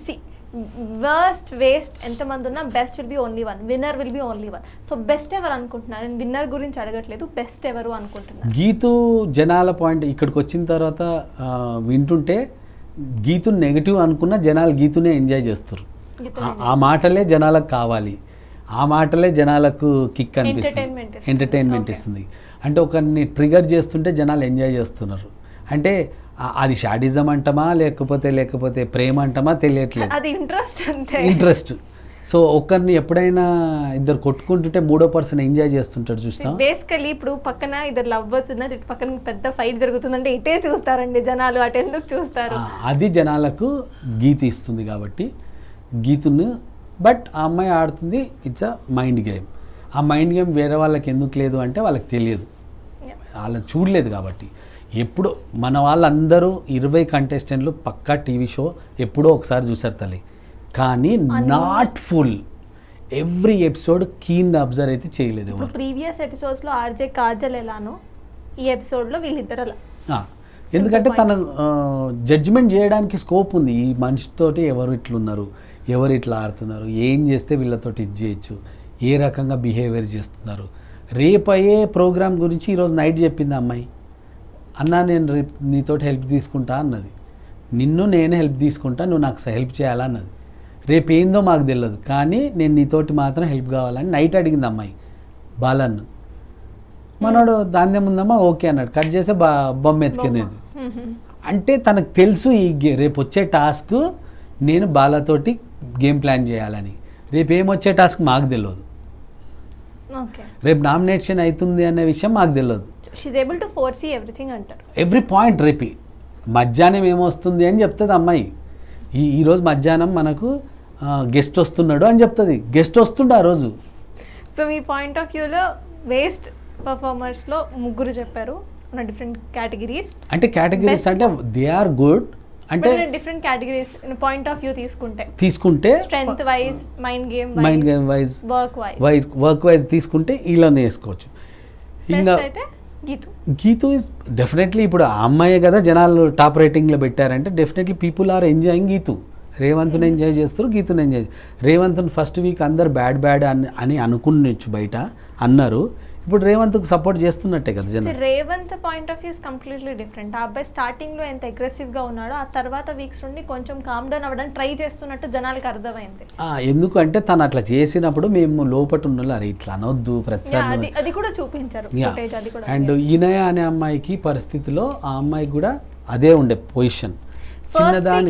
Worst waste ఎంతమంది ఉన్నా best will be only one, winner will be only one. So best ఎవరు అనుకుంటున్నారు? నేను విన్నర్ గురించి అడగట్లేదు, బెస్ట్ ఎవరు అనుకుంటున్నారు? గీతు జనాల పాయింట్ ఇక్కడికి వచ్చిన తర్వాత వింటుంటే గీతు నెగిటివ్ అనుకున్న జనాలు గీతునే ఎంజాయ్ చేస్తారు. ఆ మాటలే జనాలకు కావాలి, ఆ మాటలే జనాలకు కిక్ అనిపిస్తుంది, ఎంటర్టైన్మెంట్ ఇస్తుంది. అంటే ఒకరిని ట్రిగర్ చేస్తుంటే జనాలు ఎంజాయ్ చేస్తున్నారు. అంటే అది షాడిజం అంటమా లేకపోతే ప్రేమ అంటమా తెలియట్లేదు, అది ఇంట్రెస్ట్. సో ఒకరిని ఎప్పుడైనా ఇద్దరు కొట్టుకుంటుంటే మూడో పర్సన్ ఎంజాయ్ చేస్తుంటాడు చూస్తాం. బేసికలీ ఇప్పుడు పక్కన ఇద్దరు లవ్వర్స్ ఉన్నారు, ఇటు పక్కన పెద్ద ఫైట్ జరుగుతుందంటే ఇటే చూస్తారండి జనాలు, అటు ఎందుకు చూస్తారు? అది జనాలకు గీత ఇస్తుంది కాబట్టి గీతును. బట్ ఆ అమ్మాయి ఆడుతుంది, ఇట్స్ అ మైండ్ గేమ్. ఆ మైండ్ గేమ్ వేరే వాళ్ళకి ఎందుకు లేదు అంటే వాళ్ళకి తెలియదు, వాళ్ళని చూడలేదు కాబట్టి. ఎప్పుడు మన వాళ్ళందరూ 20 కంటెస్టెంట్లు పక్కా టీవీ షో ఎప్పుడో ఒకసారి చూసారు తల్లి, కానీ not full every episode keen observe అయితే చేయలేదు ఎవరు. ప్రీవియస్ ఎపిసోడ్స్లో ఆర్జే కాజల్ ఎలానో ఈ ఎపిసోడ్లో వీళ్ళిద్దరు అలా. ఎందుకంటే తన జడ్జిమెంట్ చేయడానికి స్కోప్ ఉంది. ఈ మనిషితోటి ఎవరు ఇట్లున్నారు, ఎవరు ఇట్లా ఆడుతున్నారు, ఏం చేస్తే వీళ్ళతోటి ఇది చేయొచ్చు, ఏ రకంగా బిహేవియర్ చేస్తున్నారు. రేపు అయ్యే ప్రోగ్రామ్ గురించి ఈరోజు నైట్ చెప్పింది అమ్మాయి, అన్నా నేను రేపు నీతోటి హెల్ప్ తీసుకుంటా అన్నది. నిన్ను నేను హెల్ప్ తీసుకుంటా, నువ్వు నాకు హెల్ప్ చేయాలా అన్నది. రేపు ఏందో మాకు తెలియదు, కానీ నేను నీతోటి మాత్రం హెల్ప్ కావాలని నైట్ అడిగింది అమ్మాయి బాలన్ను. మనోడు దాని ముందమ్మా ఓకే అన్నాడు, కట్ చేస్తే బొమ్మ ఎత్తుకునేది. అంటే తనకు తెలుసు ఈ రేపు వచ్చే టాస్క్ నేను బాలతోటి గేమ్ ప్లాన్ చేయాలని. రేపు ఏమొచ్చే టాస్క్ మాకు తెలియదు, రేపు నామినేషన్ అవుతుంది అనే విషయం మాకు తెలియదు. ఎవ్రీ పాయింట్ రేపు మధ్యాహ్నం ఏమొస్తుంది అని చెప్తుంది అమ్మాయి. ఈరోజు మధ్యాహ్నం మనకు గెస్ట్ వస్తున్నాడు అని చెప్తుంది. గెస్ట్ వస్తుండ ఆ రోజు. సో మీ పాయింట్ ఆఫ్ వ్యూలో వేస్ట్ పర్ఫార్మర్స్లో ముగ్గురు చెప్పారు డిఫరెంట్ కేటగిరీస్. అంటే కేటగిరీస్ అంటే దే ఆర్ గుడ్, అంటే different categories point of view తీసుకుంటే strength wise, mind game wise, work wise తీసుకుంటే ఇలానే వేసుకోవచ్చు. ఇంకా గీతు ఇస్ డెఫినెట్లీ ఇప్పుడు ఆ అమ్మాయే కదా జనాలు టాప్ రేటింగ్లో పెట్టారంటే definitely people are enjoying Geetu. రేవంత్ని ఎంజాయ్ చేస్తారు, గీతుని ఎంజాయ్. రేవంత్ని ఫస్ట్ వీక్ అందరు బ్యాడ్ అని అనుకున్నచ్చు బయట అన్నారు. ఇప్పుడు రేవంత్కు సపోర్ట్ చేస్తున్నట్టే కదా జనం. Revanth point of view is completely different. ఆ అబ్బాయి స్టార్టింగ్లో ఎంత అగ్రెసివ్గా ఉన్నాడో ఆ తర్వాత వీక్స్ నుండి కొంచెం కామ్ డౌన్ అవ్వడానికి ట్రై చేస్తున్నట్టు జనాలకు అర్థమైంది. ఎందుకంటే తను అట్లా చేసినప్పుడు మేము లోపల ఉన్న అరే ఇట్లా అనొద్దు ప్రతిసారి అది కూడా చూపించారు. అండ్ ఈనయ అనే అమ్మాయికి పరిస్థితిలో ఆ అమ్మాయికి కూడా అదే ఉండే పొజిషన్.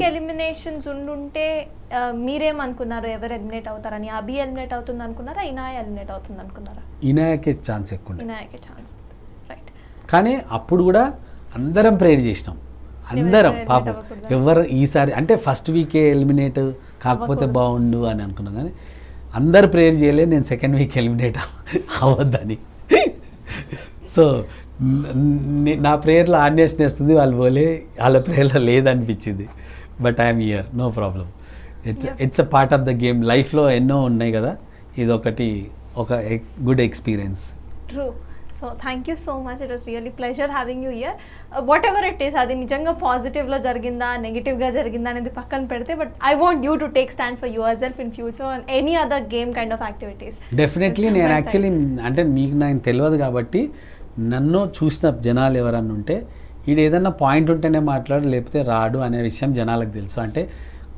ఎలిమినేషన్స్ ఉండుంటే మీరేమనుకున్నారు, ఎవరు ఎలిమినేట్ అవుతారని? అభి ఎలిమినేట్ అవుతుంది అనుకున్నారా, ఇనాయ ఎలిమినేట్ అవుతుంది అనుకున్నారా? ఇనాయకే ఛాన్స్ ఎక్కువ, ఇనాయకే ఛాన్స్. రైట్. కానీ అప్పుడు కూడా అందరం ప్రేర్ చేసినాం, అందరం పాపం ఎవరు ఈసారి అంటే ఫస్ట్ వీకే ఎలిమినేట్ కాకపోతే బాగుండు అని అనుకున్నాం. కానీ అందరు ప్రేర్ చేయలేదు నేను సెకండ్ వీక్ ఎలిమినేట్ అవ్వద్దని. సో నా ప్రేయర్లో ఆన్యస్ని వస్తుంది, వాళ్ళు పోలే, వాళ్ళ ప్రేయర్లో లేదనిపించింది. But I'm here, no problem. It's a part of the game. లైఫ్లో ఎన్నో ఉన్నాయి కదా, ఇది ఒకటి ఒక good experience. True. So thank you so much, it was really pleasure having you here. What ever it is, అది నిజంగా పాజిటివ్లో జరిగిందా నెగిటివ్గా జరిగిందా అనేది పక్కన పెడితే, but I want you to take stand for your self in future and any other game kind of activities. Definitely నేను యాక్చువల్లీ అంటే మీకు నాకు తెలియదు కాబట్టి నన్ను చూసిన జనాలు ఎవరన్నా ఉంటే ఈడు ఏదన్నా పాయింట్ ఉంటేనే మాట్లాడు లేకపోతే రాడు అనే విషయం జనాలకు తెలుసు. అంటే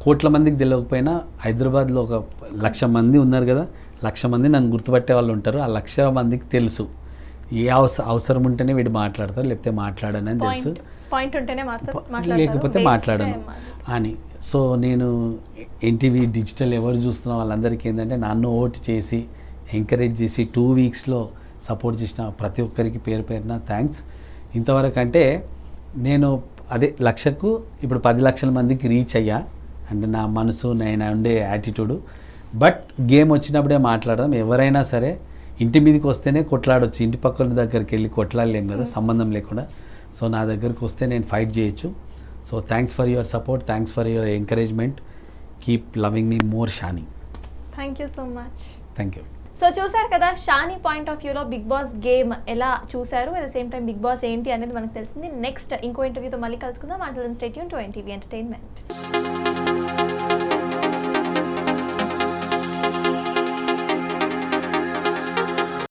కోట్ల మందికి తెలియకపోయినా హైదరాబాద్లో ఒక 1,00,000 మంది ఉన్నారు కదా, 1,00,000 మంది నన్ను గుర్తుపట్టే వాళ్ళు ఉంటారు. ఆ 1,00,000 మందికి తెలుసు ఏ అవసరం ఉంటేనే వీడు మాట్లాడతారు లేకపోతే మాట్లాడని తెలుసు, పాయింట్ ఉంటేనే లేకపోతే మాట్లాడను అని. సో నేను ఎన్టీవీ డిజిటల్ ఎవరు చూస్తున్న వాళ్ళందరికీ ఏంటంటే నన్ను ఓటు చేసి ఎంకరేజ్ చేసి 2 వీక్స్లో సపోర్ట్ చేసిన ప్రతి ఒక్కరికి పేరు పేరున థ్యాంక్స్. ఇంతవరకు అంటే నేను అదే 1,00,000కు ఇప్పుడు 10 లక్షల మందికి రీచ్ అయ్యా. అంటే నా మనసు నేను ఉండే యాటిట్యూడు. బట్ గేమ్ వచ్చినప్పుడే మాట్లాడదాం. ఎవరైనా సరే ఇంటి మీదకి వస్తేనే కొట్లాడొచ్చు, ఇంటి పక్కన దగ్గరికి వెళ్ళి కొట్లాడలేం కదా సంబంధం లేకుండా. సో నా దగ్గరికి వస్తే నేను ఫైట్ చేయొచ్చు. So thanks for your support, thanks for your encouragement. Keep loving me more Shani. Thank you so much. Thank you. So చూసారు కదా షాని పాయింట్ ఆఫ్ వ్యూలో బిగ్ బాస్ గేమ్ ఎలా చూసారు, at the same time Big Boss ఏంటి అనేది మనకు తెలిసింది. Next ఇంకో ఇంటర్వ్యూతో మళ్ళీ కలుసుకుందాం. Until then stay tune to NTV entertainment.